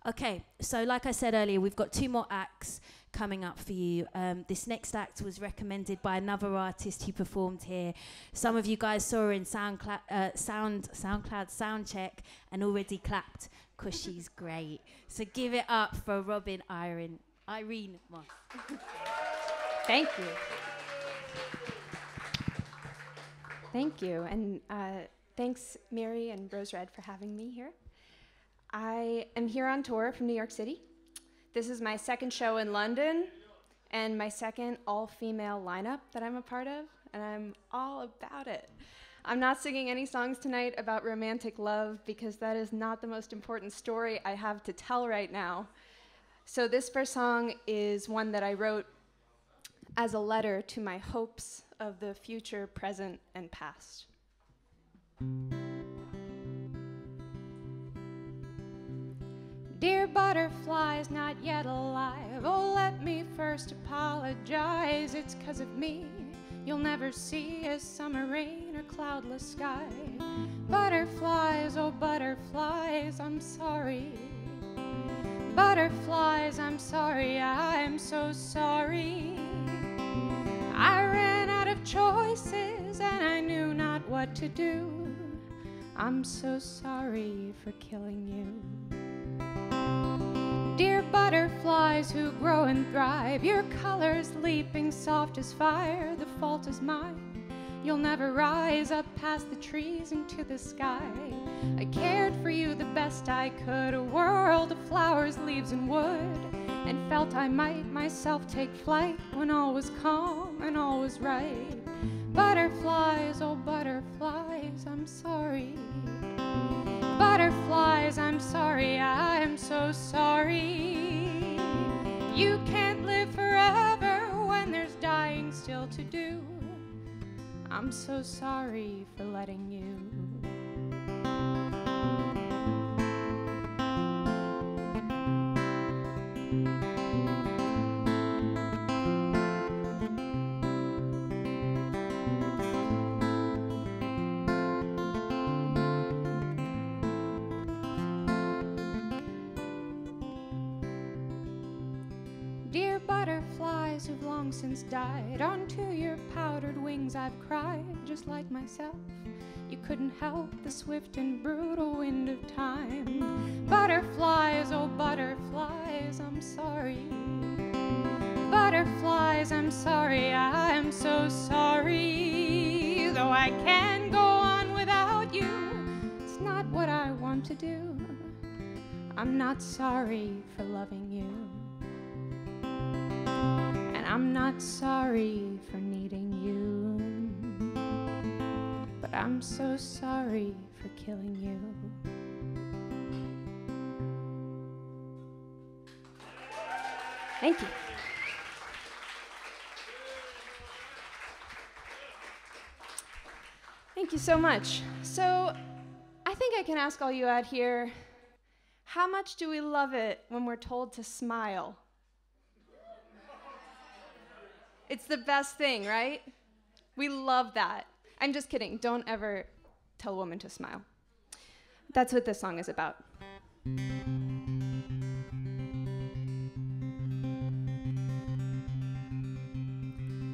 Okay, so like I said earlier, we've got 2 more acts coming up for you. This next act was recommended by another artist who performed here. Some of you guys saw her in SoundCloud Soundcheck and already clapped, because she's great. So give it up for Robin Irene Moss. Thank you. Thank you. And thanks, Mary and Rose Red, for having me here. I am here on tour from New York City. This is my 2nd show in London and my 2nd all-female lineup that I'm a part of, and I'm all about it. I'm not singing any songs tonight about romantic love because that is not the most important story I have to tell right now. So this first song is one that I wrote as a letter to my hopes of the future, present, and past. Dear butterflies not yet alive, oh, let me first apologize. It's 'cause of me you'll never see a summer rain or cloudless sky. Butterflies, oh butterflies, I'm sorry. Butterflies, I'm sorry, I'm so sorry. I ran out of choices and I knew not what to do. I'm so sorry for killing you. Dear butterflies who grow and thrive, your colors leaping soft as fire, the fault is mine. You'll never rise up past the trees into the sky. I cared for you the best I could, a world of flowers, leaves, and wood, and felt I might myself take flight when all was calm and all was right. Butterflies, oh butterflies, I'm sorry. Butterflies, I'm sorry, I'm so sorry. You can't live forever when there's dying still to do. I'm so sorry for letting you. Dear butterflies who've long since died, onto your powdered wings I've cried, just like myself. You couldn't help the swift and brutal wind of time. Butterflies, oh butterflies, I'm sorry. Butterflies, I'm sorry, I'm so sorry. Though I can go on without you, it's not what I want to do. I'm not sorry for loving you. I'm not sorry for needing you, but I'm so sorry for killing you. Thank you. Thank you so much. So I think I can ask all you out here, how much do we love it when we're told to smile? It's the best thing, right? We love that. I'm just kidding. Don't ever tell a woman to smile. That's what this song is about.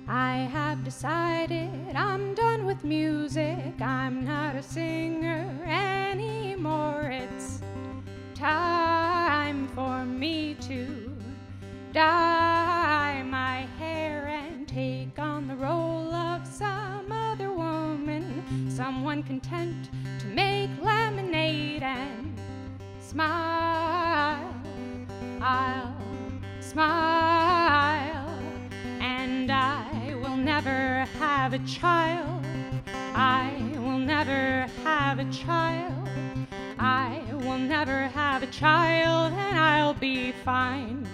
I have decided I'm done with music. I'm not a singer anymore. It's time for me to dye my hair and take on the role of some other woman, someone content to make lemonade and smile. I'll smile, and I will never have a child. I will never have a child. I will never have a child, and I'll be fine.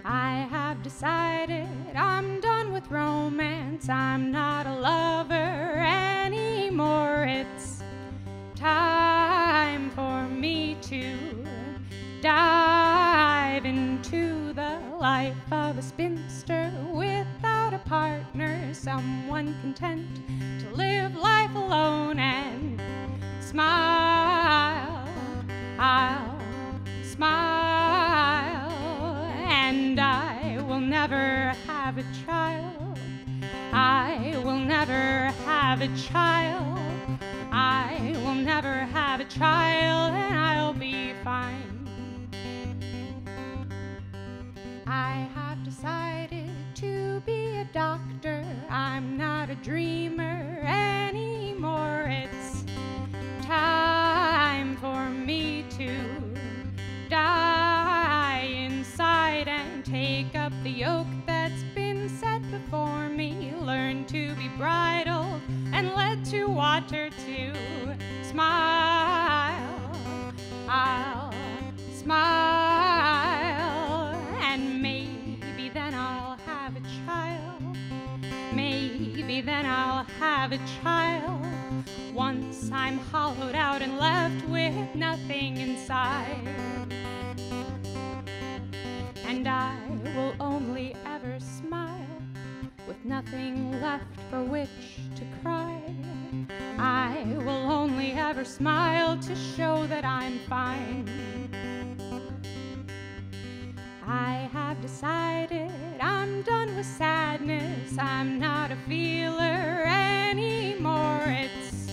I have decided I'm done with romance. I'm not a lover anymore. It's time for me to dive into the life of a spinster without a partner, someone content to live life alone and smile. I'll smile, and I will never have a child. I will never have a child. I will never have a child, and I'll be fine. I have decided to be a doctor. I'm not a dreamer anymore. It's time for me to die inside and take up the yoke that's been set before me. Learn to be bridled and led to water to smile. I'll smile, and maybe then I'll have a child. Maybe then I'll have a child. Once I'm hollowed out and left with nothing inside. And I will only ever smile with nothing left for which to cry. I will only ever smile to show that I'm fine. I have decided I'm done with sadness. I'm not a feeler anymore. It's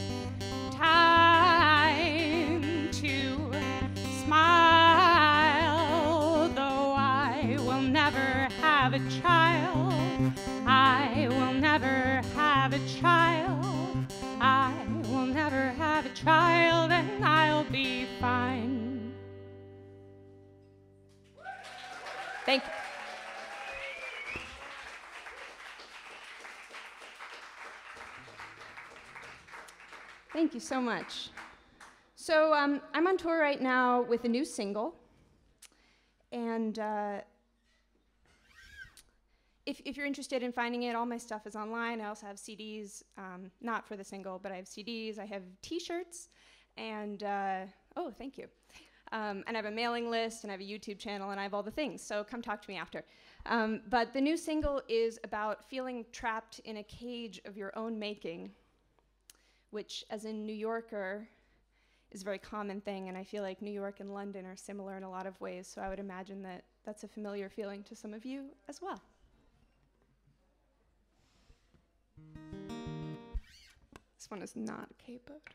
time to smile. Though I will never have a child. I will never have a child. I will never have a child, and I'll be fine. Thank you. Thank you so much. So I'm on tour right now with a new single, and if you're interested in finding it, all my stuff is online. I also have CDs, not for the single, but I have CDs, I have T-shirts, and oh, thank you. And I have a mailing list, and I have a YouTube channel, and I have all the things, so come talk to me after. But the new single is about feeling trapped in a cage of your own making, which, as a New Yorker, is a very common thing, and I feel like New York and London are similar in a lot of ways, so I would imagine that that's a familiar feeling to some of you as well. This one is not capoed.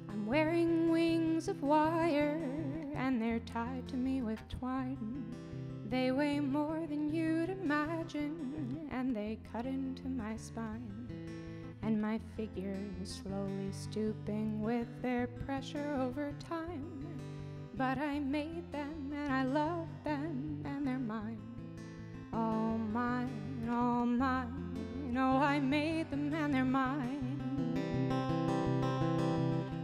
I'm wearing wings of wire, and they're tied to me with twine. They weigh more than you'd imagine, and they cut into my spine. And my figure is slowly stooping with their pressure over time. But I made them, and I love them, and they're mine. All mine, all mine. Oh, I made them, and they're mine.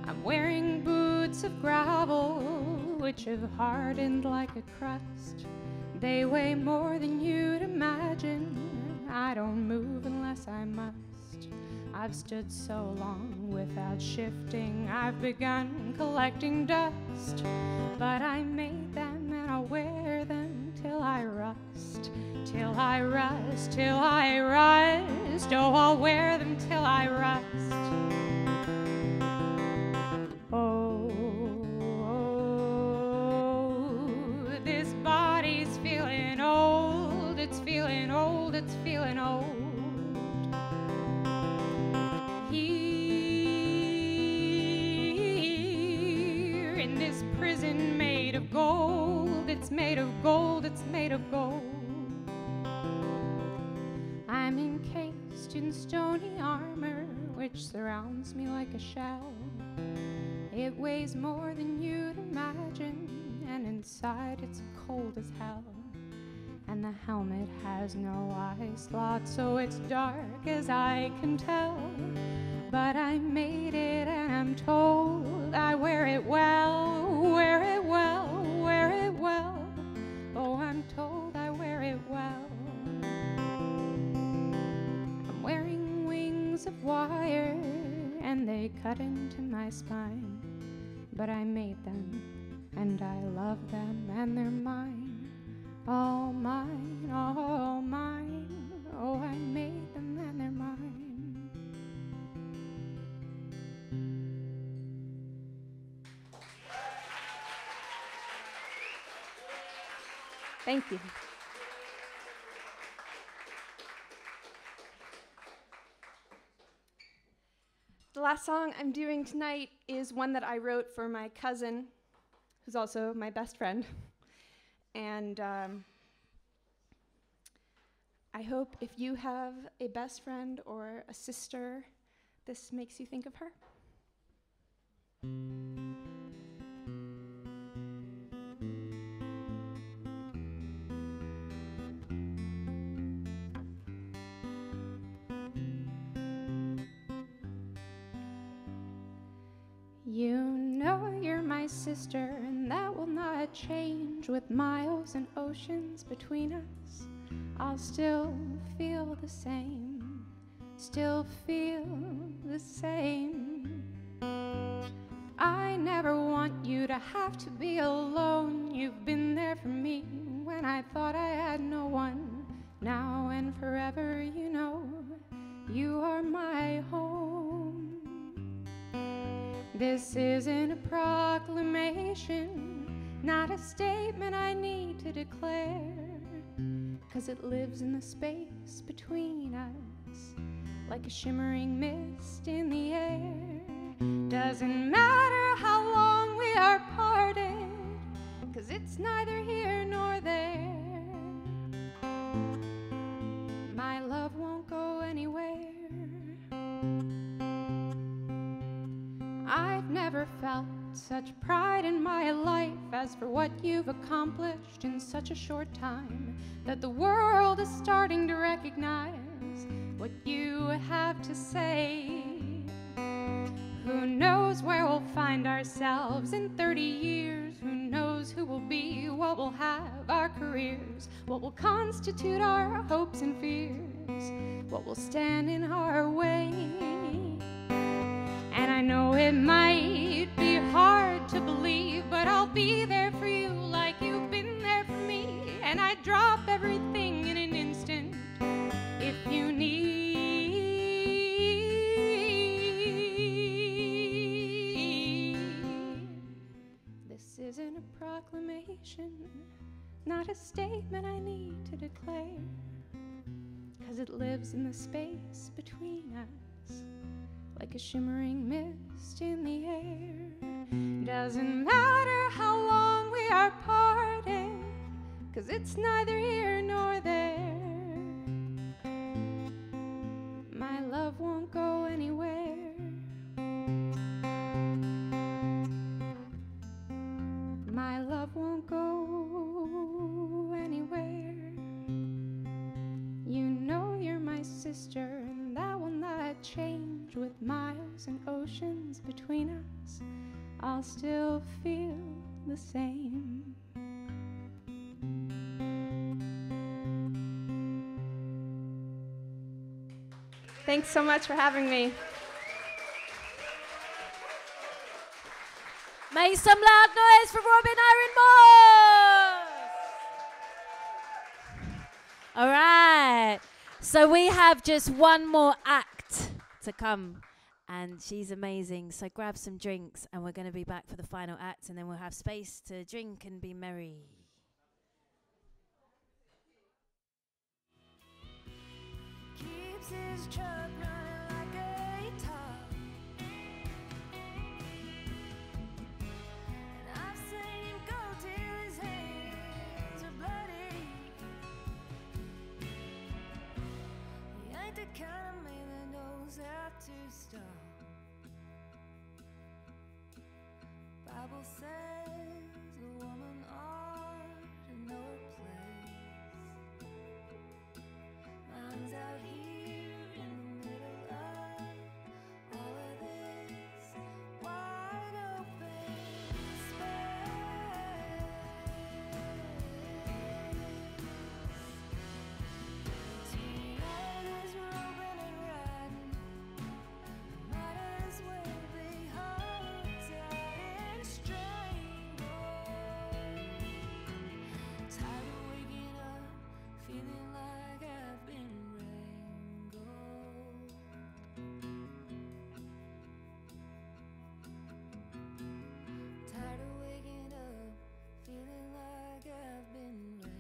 I'm wearing boots of gravel, which have hardened like a crust. They weigh more than you'd imagine. I don't move unless I must. I've stood so long without shifting. I've begun collecting dust, but I made them and I'll wear them till I rust. Till I rust, till I rust. Oh, I'll wear them till I rust. Oh, this body's feeling old. It's feeling old. It's feeling old. Here in this prison made of gold. It's made of gold. It's made of gold. I'm encased in stony armor, which surrounds me like a shell. It weighs more than you'd imagine, and inside it's cold as hell. And the helmet has no eye slot, so it's dark as I can tell. But I made it and I'm told I wear it well, wear it well, wear it well. Oh, I'm told I wear it well. I'm wearing wings of wire and they cut into my spine. But I made them and I love them and they're mine. All mine, all mine. Oh, I made them and they're mine. Thank you. The last song I'm doing tonight is one that I wrote for my cousin, who's also my best friend. And I hope if you have a best friend or a sister, this makes you think of her. You know you're my sister, and that will not change. With miles and oceans between us, I'll still feel the same, still feel the same. I never want you to have to be alone. You've been there for me when I thought I had no one. Now and forever, you know, you are my home. This isn't a proclamation, not a statement I need to declare, 'cause it lives in the space between us, like a shimmering mist in the air. Doesn't matter how long we are parted, 'cause it's neither here nor there. My love won't go anywhere. I've never felt such pride in my life as for what you've accomplished in such a short time, that the world is starting to recognize what you have to say. Who knows where we'll find ourselves in 30 years? Who knows who we'll be, what we'll have, our careers, what will constitute our hopes and fears, what will stand in our way. And I know it might be hard to believe, but I'll be there for you like you've been there for me. And I'd drop everything in an instant if you need. This isn't a proclamation, not a statement I need to declare, 'cause it lives in the space between us, like a shimmering mist in the air. Doesn't matter how long we are parted, 'cause it's neither here nor there. My love won't go anywhere. My love won't go anywhere. You know you're my sister, and that will not change. With miles and oceans between us, I'll still feel the same. Thanks so much for having me. Make some loud noise for Robin Aaron Moss! All right. So we have just one more act to come. And she's amazing. So grab some drinks and we're going to be back for the final act. And then we'll have space to drink and be merry. Keeps his truck running like a top. And I've seen him go till his hands are bloody. He ain't the kind of man that knows how to stop. Bible says the woman ought to know her place. Mine's out here in the middle of all of this wide open space. Between all this roping and riding, might as well be hung tight and strangled. Tired of waking up, feeling like I've been wrangled. Tired of waking up, feeling like I've been wrangled.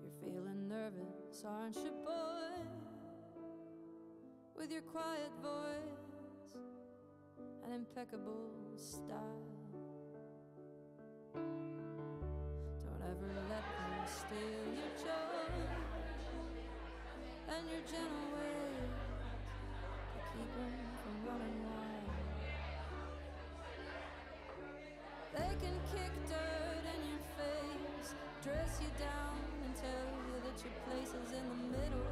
You're feeling nervous, aren't you, boy? With your quiet voice and impeccable style. Don't ever let them steal your joy and your gentle ways to keep them from running wild. They can kick dirt in your face, dress you down and tell you that your place is in the middle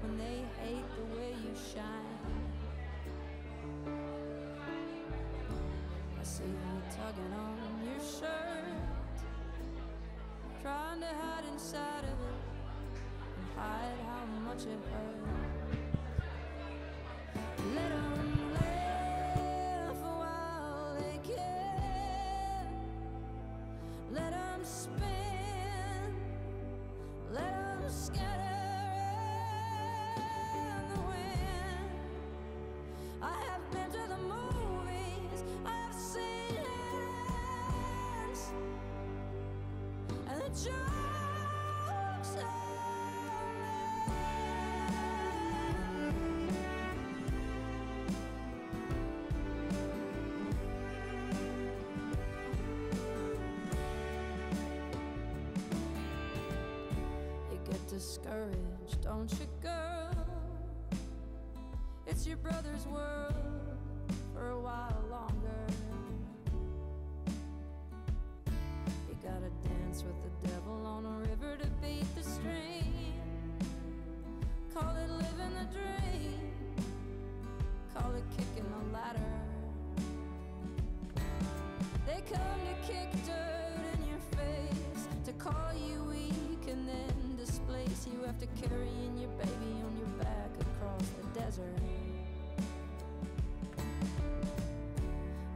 when they hate the way you shine. I see you tugging on your shirt, trying to hide inside of it and hide how much it hurts. Let 'em laugh while they can. Let 'em spin, let 'em scatter in the wind. I have been to the movies, I have seen hands, and the jokes are you get discouraged, don't you, girl? It's your brother's world for a while longer. You gotta dance with the devil on a river to beat the stream. Call it living the dream, call it kicking the ladder. They come to kick dirt in your face, to call you weak and then displace you after carrying your baby on your back across the desert.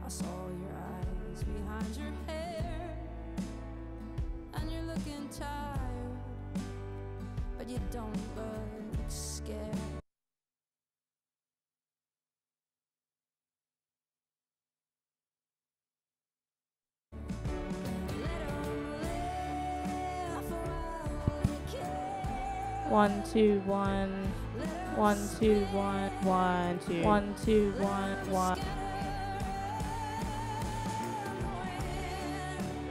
I saw your eyes behind your hair, and you're looking tired, but you don't look scared. Let 'em laugh while they can. 1, 2, 1. Let 'em 1, 2, 1, 1, 2, 1, 2, 1, 1.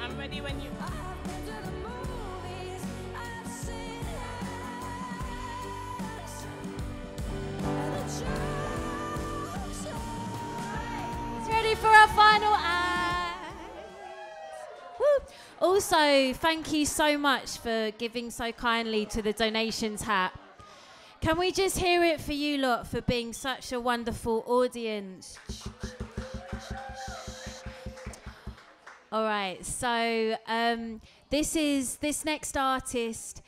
I'm ready when you are. Ready for our final act. Woo. Also, thank you so much for giving so kindly to the donations hat. Can we just hear it for you lot for being such a wonderful audience? All right, so this next artist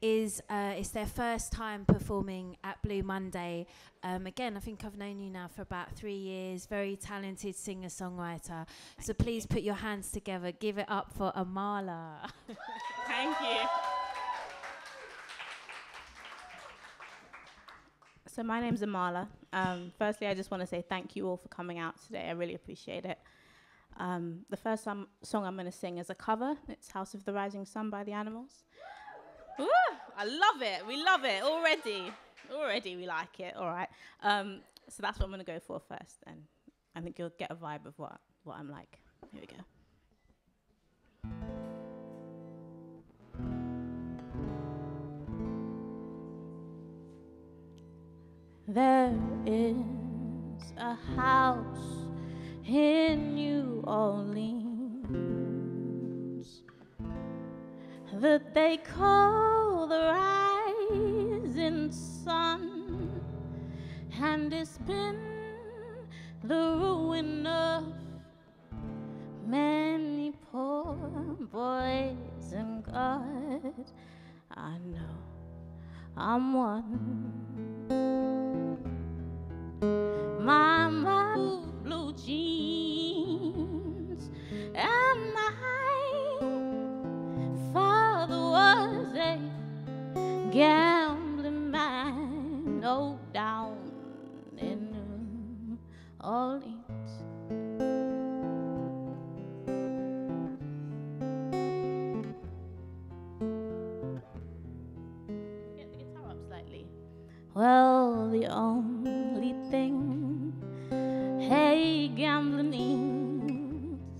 is it's their first time performing at Blue Monday. Again, I think I've known you now for about 3 years. Very talented singer-songwriter. So please put your hands together. Give it up for Amala. Thank you. So my name's Amala. Firstly, I just want to say thank you all for coming out today. I really appreciate it. The first song I'm going to sing is a cover. It's House of the Rising Sun by the Animals. Ooh, I love it. We love it already. Already we like it. All right. So that's what I'm going to go for first. And I think you'll get a vibe of what I'm like. Here we go. There is a house in New Orleans that they call the rising sun, and it's been the ruin of many poor boys, and God, I know I'm one. My blue jeans and my father was a gambling man, oh, down in New Orleans. Get the guitar up slightly. Well, the only thing hey gambling needs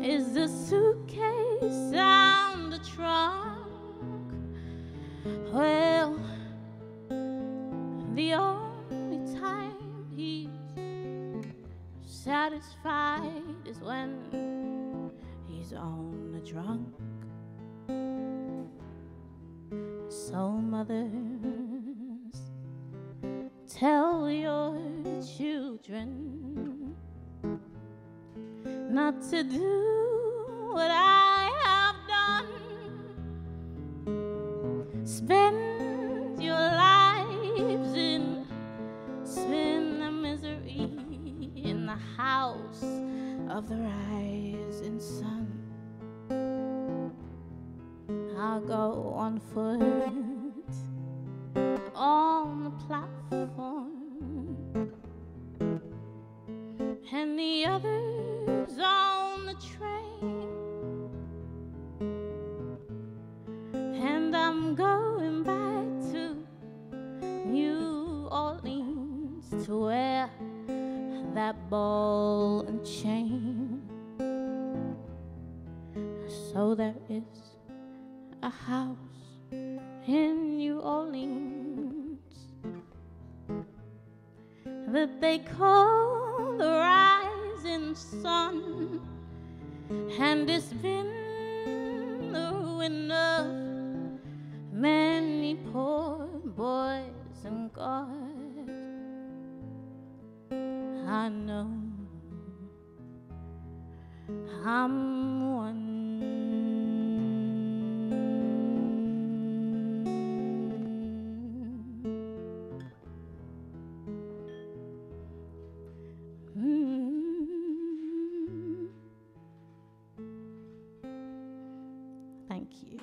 is the suitcase and the trunk. Well, the only time he's satisfied is when he's on a drunk. So mothers, tell your children not to do what I have done. Spend your lives in sin and misery in the house of the rising sun. I'll go on foot on the platform, and the others on the train, and I'm going back to New Orleans to wear that ball and chain. So there is a house in New Orleans that they call the rising sun, and it's been the ruin of many poor boys, and God, I know I'm one. Thank you.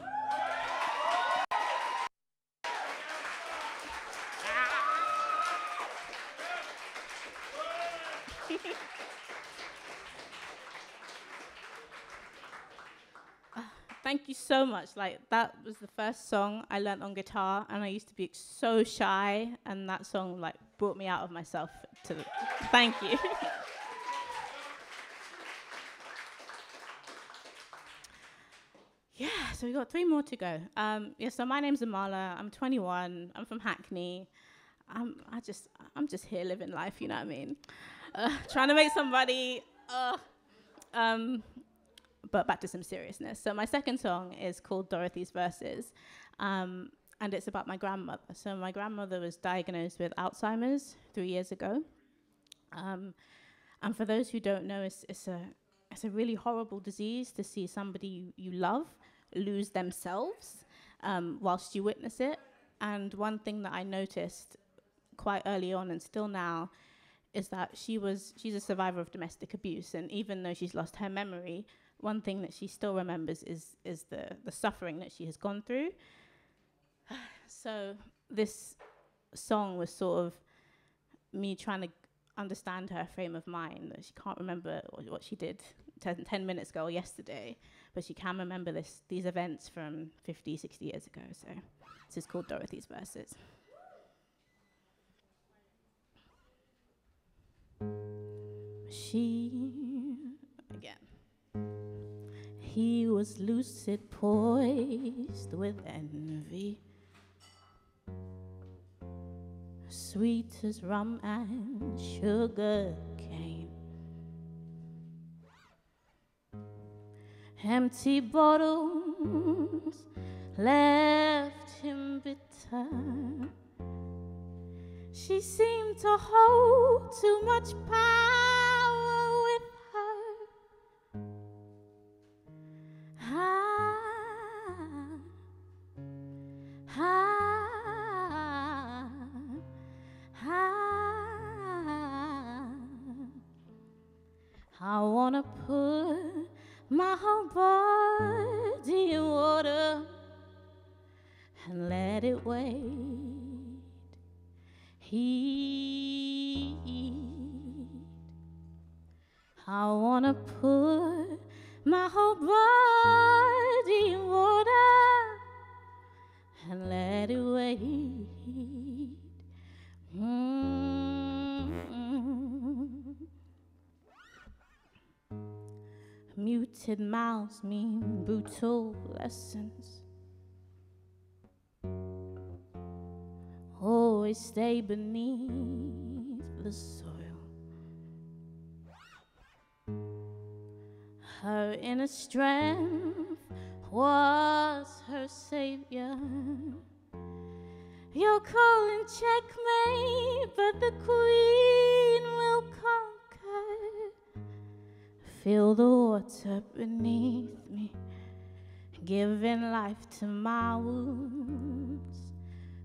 thank you so much. Like, that was the first song I learnt on guitar, and I used to be so shy, and that song, like, brought me out of myself. Thank you. Yeah, so we've got 3 more to go. So my name's Amala. I'm 21. I'm from Hackney. I'm just here living life, you know what I mean? Trying to make somebody... but back to some seriousness. So my second song is called Dorothy's Verses, and it's about my grandmother. So my grandmother was diagnosed with Alzheimer's 3 years ago. And for those who don't know, it's a really horrible disease to see somebody you love lose themselves whilst you witness it. And one thing that I noticed quite early on and still now is that she's a survivor of domestic abuse, and even though she's lost her memory, one thing that she still remembers is the suffering that she has gone through. So this song was sort of me trying to understand her frame of mind, that she can't remember what she did 10 minutes ago or yesterday, but she can remember these events from 50, 60 years ago. So this is called Dorothy's Verses. He was lucid, poised with envy, sweet as rum and sugar cane. Empty bottles left him bitter. She seemed to hold too much power with her. I wanna put my whole body in water and let it wait, heat. I wanna put my whole body in water and let it wait. Muted mouths mean brutal lessons. Always stay beneath the soil. Her inner strength was her savior. You're calling checkmate, but the queen will conquer. Feel the water beneath me, giving life to my wounds.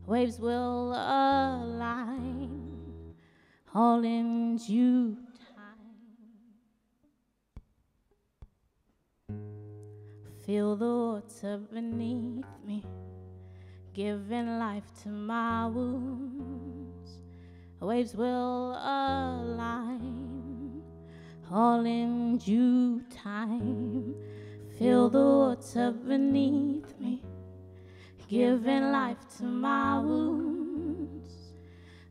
Waves will align, all in due time. Feel the water beneath me, giving life to my wounds. Waves will align, all in due time. Feel the water beneath me, giving life to my wounds.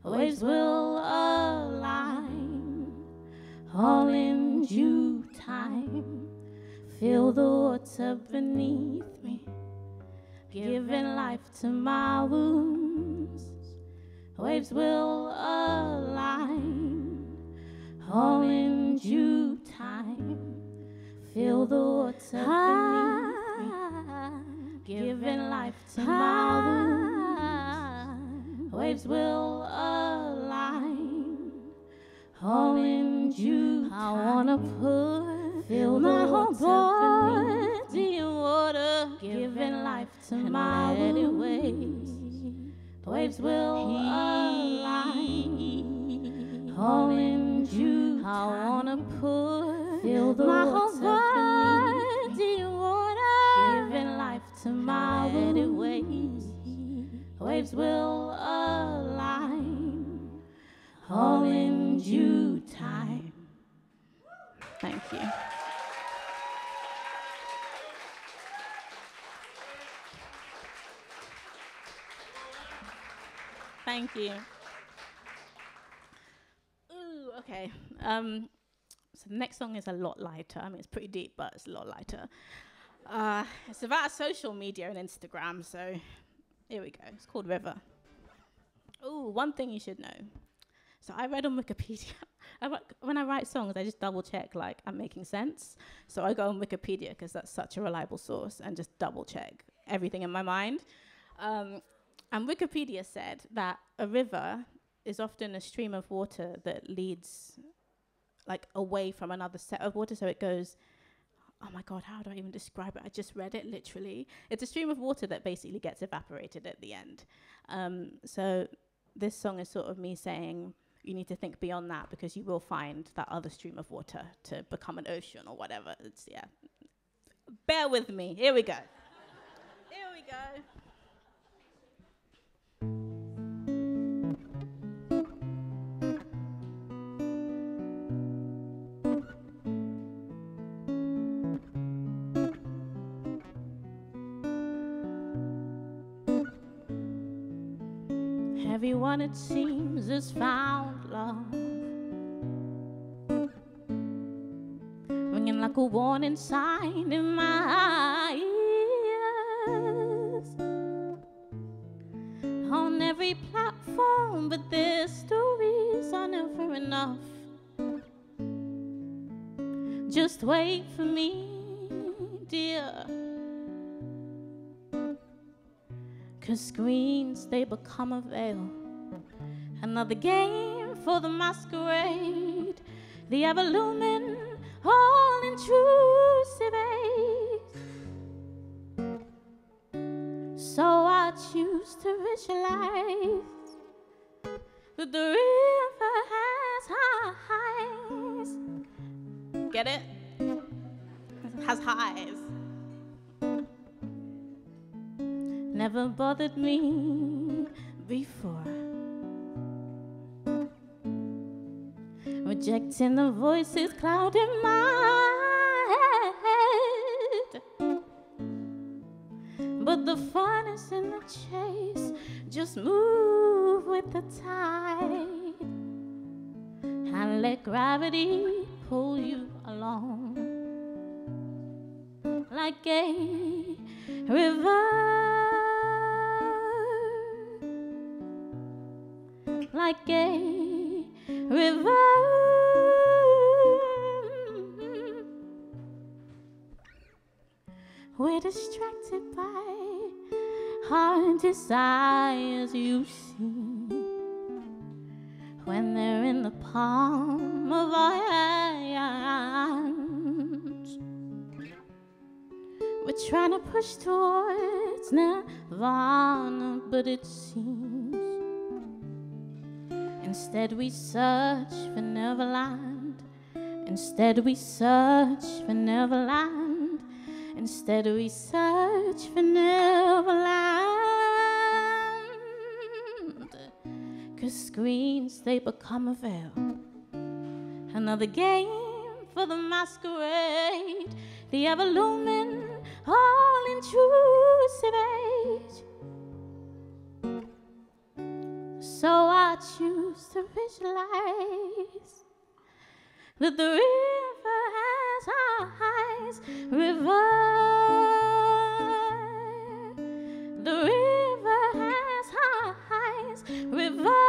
Waves will align, all in due time. Feel the water beneath me, giving life to my wounds. Waves will align, all in due time. Feel the water beneath me, giving life to my wounds. Waves will align, all in due time. I wanna feel my whole body in water, giving life to my wounds. Waves will align, all in due time. I wanna feel my whole body in water, giving life to my wounds. Waves will align, all in due time. Thank you. Thank you. Ooh, okay. So the next song is a lot lighter. I mean, it's pretty deep, but it's a lot lighter. It's about social media and Instagram, so here we go. It's called River. Ooh, one thing you should know. So I read on Wikipedia. When I write songs, I just double check, like, I'm making sense. So I go on Wikipedia, because that's such a reliable source, and just double check everything in my mind. And Wikipedia said that a river is often a stream of water that leads, like, away from another set of water. So it goes, oh my God, how do I even describe it? I just read it, literally. It's a stream of water that basically gets evaporated at the end. So this song is sort of me saying, you need to think beyond that, because you will find that other stream of water to become an ocean or whatever. It's, yeah. Bear with me. Here we go. Here we go. Everyone, it seems, has found love, ringing like a warning sign in my ears. On every platform, but their stories are never enough. Just wait for me, dear. 'Cause screens, they become a veil. Another game for the masquerade. The ever-looming, all-intrusive age. So I choose to visualize that the river has highs. Get it? Has highs. Never bothered me before. Rejecting the voices clouding my head. But the fun is in the chase. Just move with the tide and let gravity pull you along like a river. Like a river. We're distracted by our desires, you see, when they're in the palm of our hands. We're trying to push towards nirvana, but it seems instead we search for Neverland. Instead we search for Neverland. Instead we search for Neverland. 'Cause screens, they become a veil. Another game for the masquerade. The ever-looming, all-intrusive age. So I choose to visualize that the river has eyes. River, the river has eyes. River,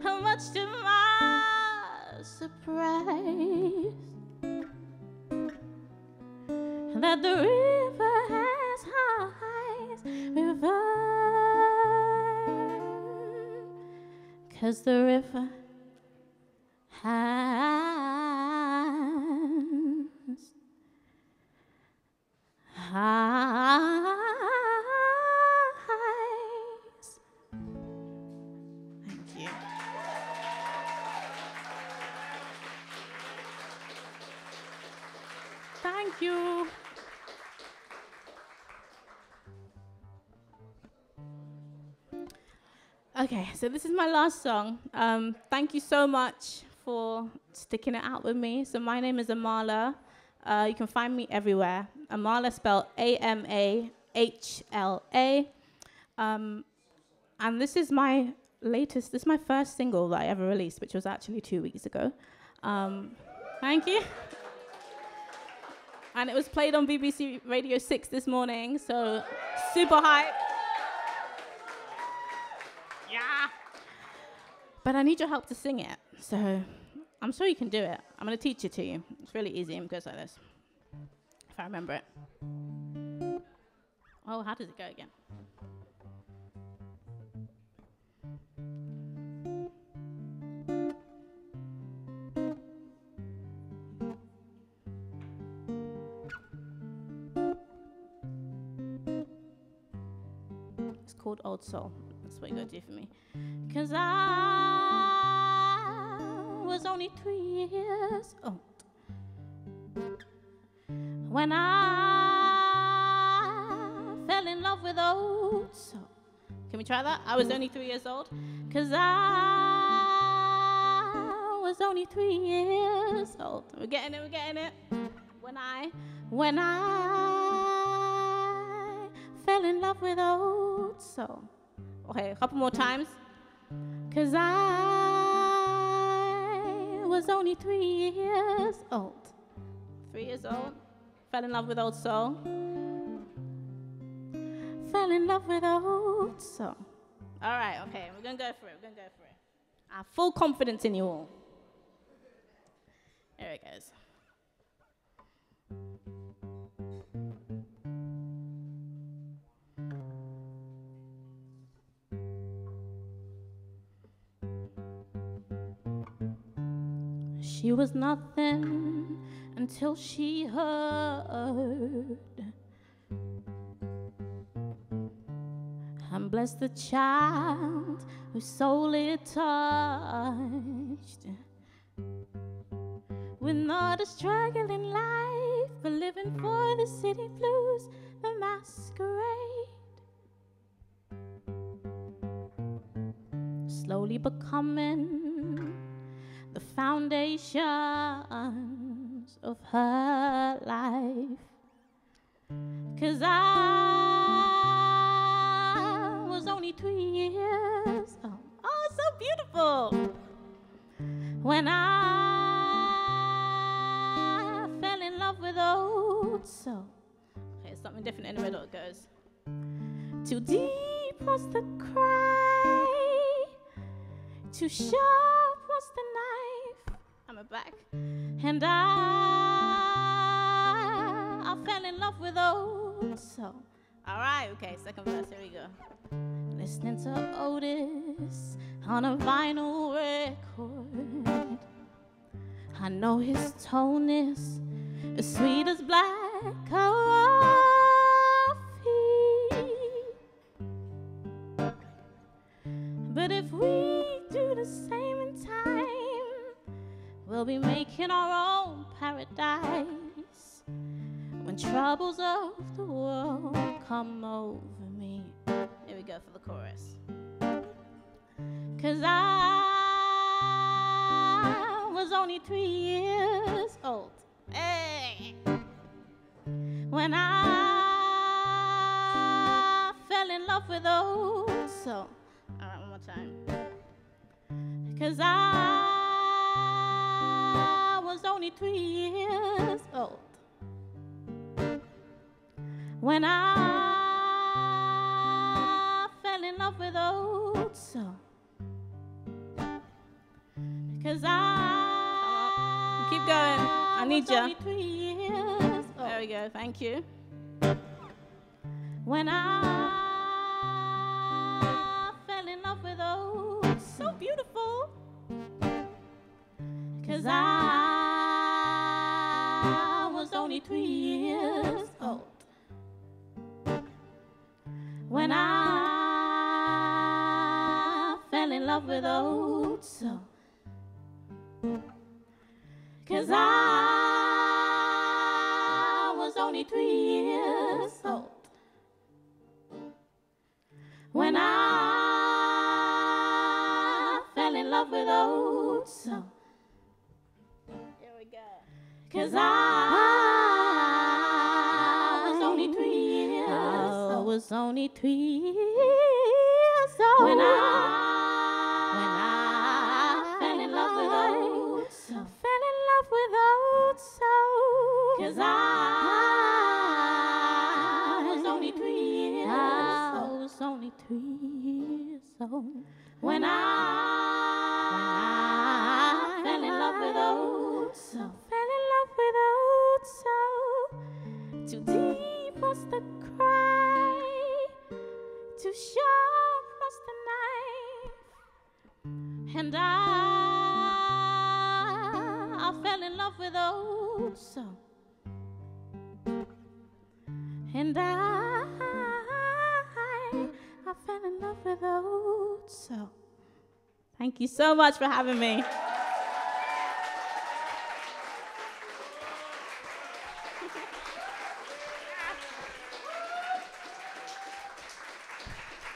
how much to my surprise that the river has eyes. River, 'cause the river has eyes. Thank you. Thank you. Okay, so this is my last song. Thank you so much for sticking it out with me. So my name is Amala. You can find me everywhere. Amala spelled Amahla. And this is my first single that I ever released, which was actually 2 weeks ago. Thank you. And it was played on BBC Radio 6 this morning, so super hype. Yeah. But I need your help to sing it, so I'm sure you can do it. I'm going to teach it to you. It's really easy. It goes like this, if I remember it. Oh, how does it go again? It's called Old Soul. That's what you gotta do for me. 'Cause I was only 3 years old when I fell in love with Old Soul. Can we try that? I was only 3 years old. 'Cause I was only 3 years old. We're getting it, we're getting it. When I fell in love with Old Soul. Okay, a couple more times. 'Cause I was only 3 years old. 3 years old. Fell in love with Old Soul. Fell in love with Old Soul. All right, okay, we're gonna go for it. I have full confidence in you all. Here it goes. She was nothing until she heard. And bless the child whose soul it touched. With not a struggle in life, but living for the city blues, the masquerade. Slowly becoming the foundations of her life. 'Cause I was only 3 years old. Oh, so beautiful. When I fell in love with Old Soul. Okay, something different in the middle. It goes. Too deep was the cry, too sharp was the knife. I'm back. And I fell in love with Old Soul. All right, okay, second verse, here we go. Listening to Otis on a vinyl record. I know his tone is as sweet as black coffee. But if we do the same in time, we'll be making our own paradise. When troubles of the world come over me. Here we go for the chorus. 'Cause I was only 3 years old. Hey! When I fell in love with Old Soul. All right, one more time. 'Cause I was only 3 years old when I fell in love with Old Soul. 'Cause keep going. I need you. 3 years old. There we go. Thank you. When I fell in love with Old Soul. So beautiful. 'Cause I was only 3 years old when I fell in love with Old Soul. 'Cause I was only 3 years old when I fell in love with Old Soul. Here we go. 'Cause I was only 3 years old. I was only 3 years old when I fell in love with old soul. Fell in love with old soul. 'Cause I was only 3 years old. I was only 3 years old when I fell in love with old soul. Fell in love with old soul. Too deep was the cry, too sharp was the knife, and I fell in love with old soul. And I fell in love with old soul. Thank you so much for having me.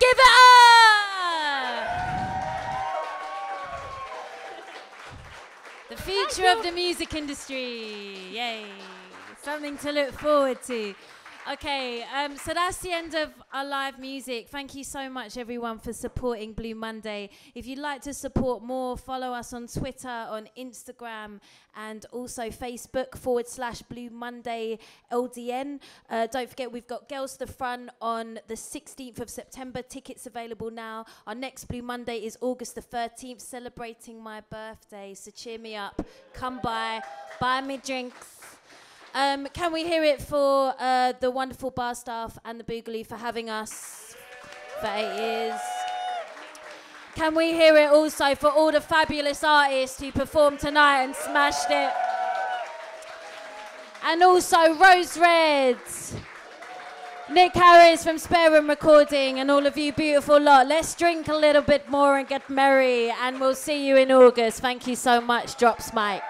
Give it up! The future of the music industry. Yay. Something to look forward to. Okay, so that's the end of our live music. Thank you so much, everyone, for supporting Blue Monday. If you'd like to support more, follow us on Twitter, on Instagram, and also Facebook /Blue Monday LDN. Don't forget, we've got Girls to the Front on the 16th of September. Tickets available now. Our next Blue Monday is August the 13th, celebrating my birthday. So cheer me up. Come by, buy me drinks. Can we hear it for the wonderful bar staff and the Boogaloo for having us for 8 years? Can we hear it also for all the fabulous artists who performed tonight and smashed it? And also Rose Red, Nick Harris from Spare Room Recording, and all of you beautiful lot. Let's drink a little bit more and get merry, and we'll see you in August. Thank you so much. Drops mic.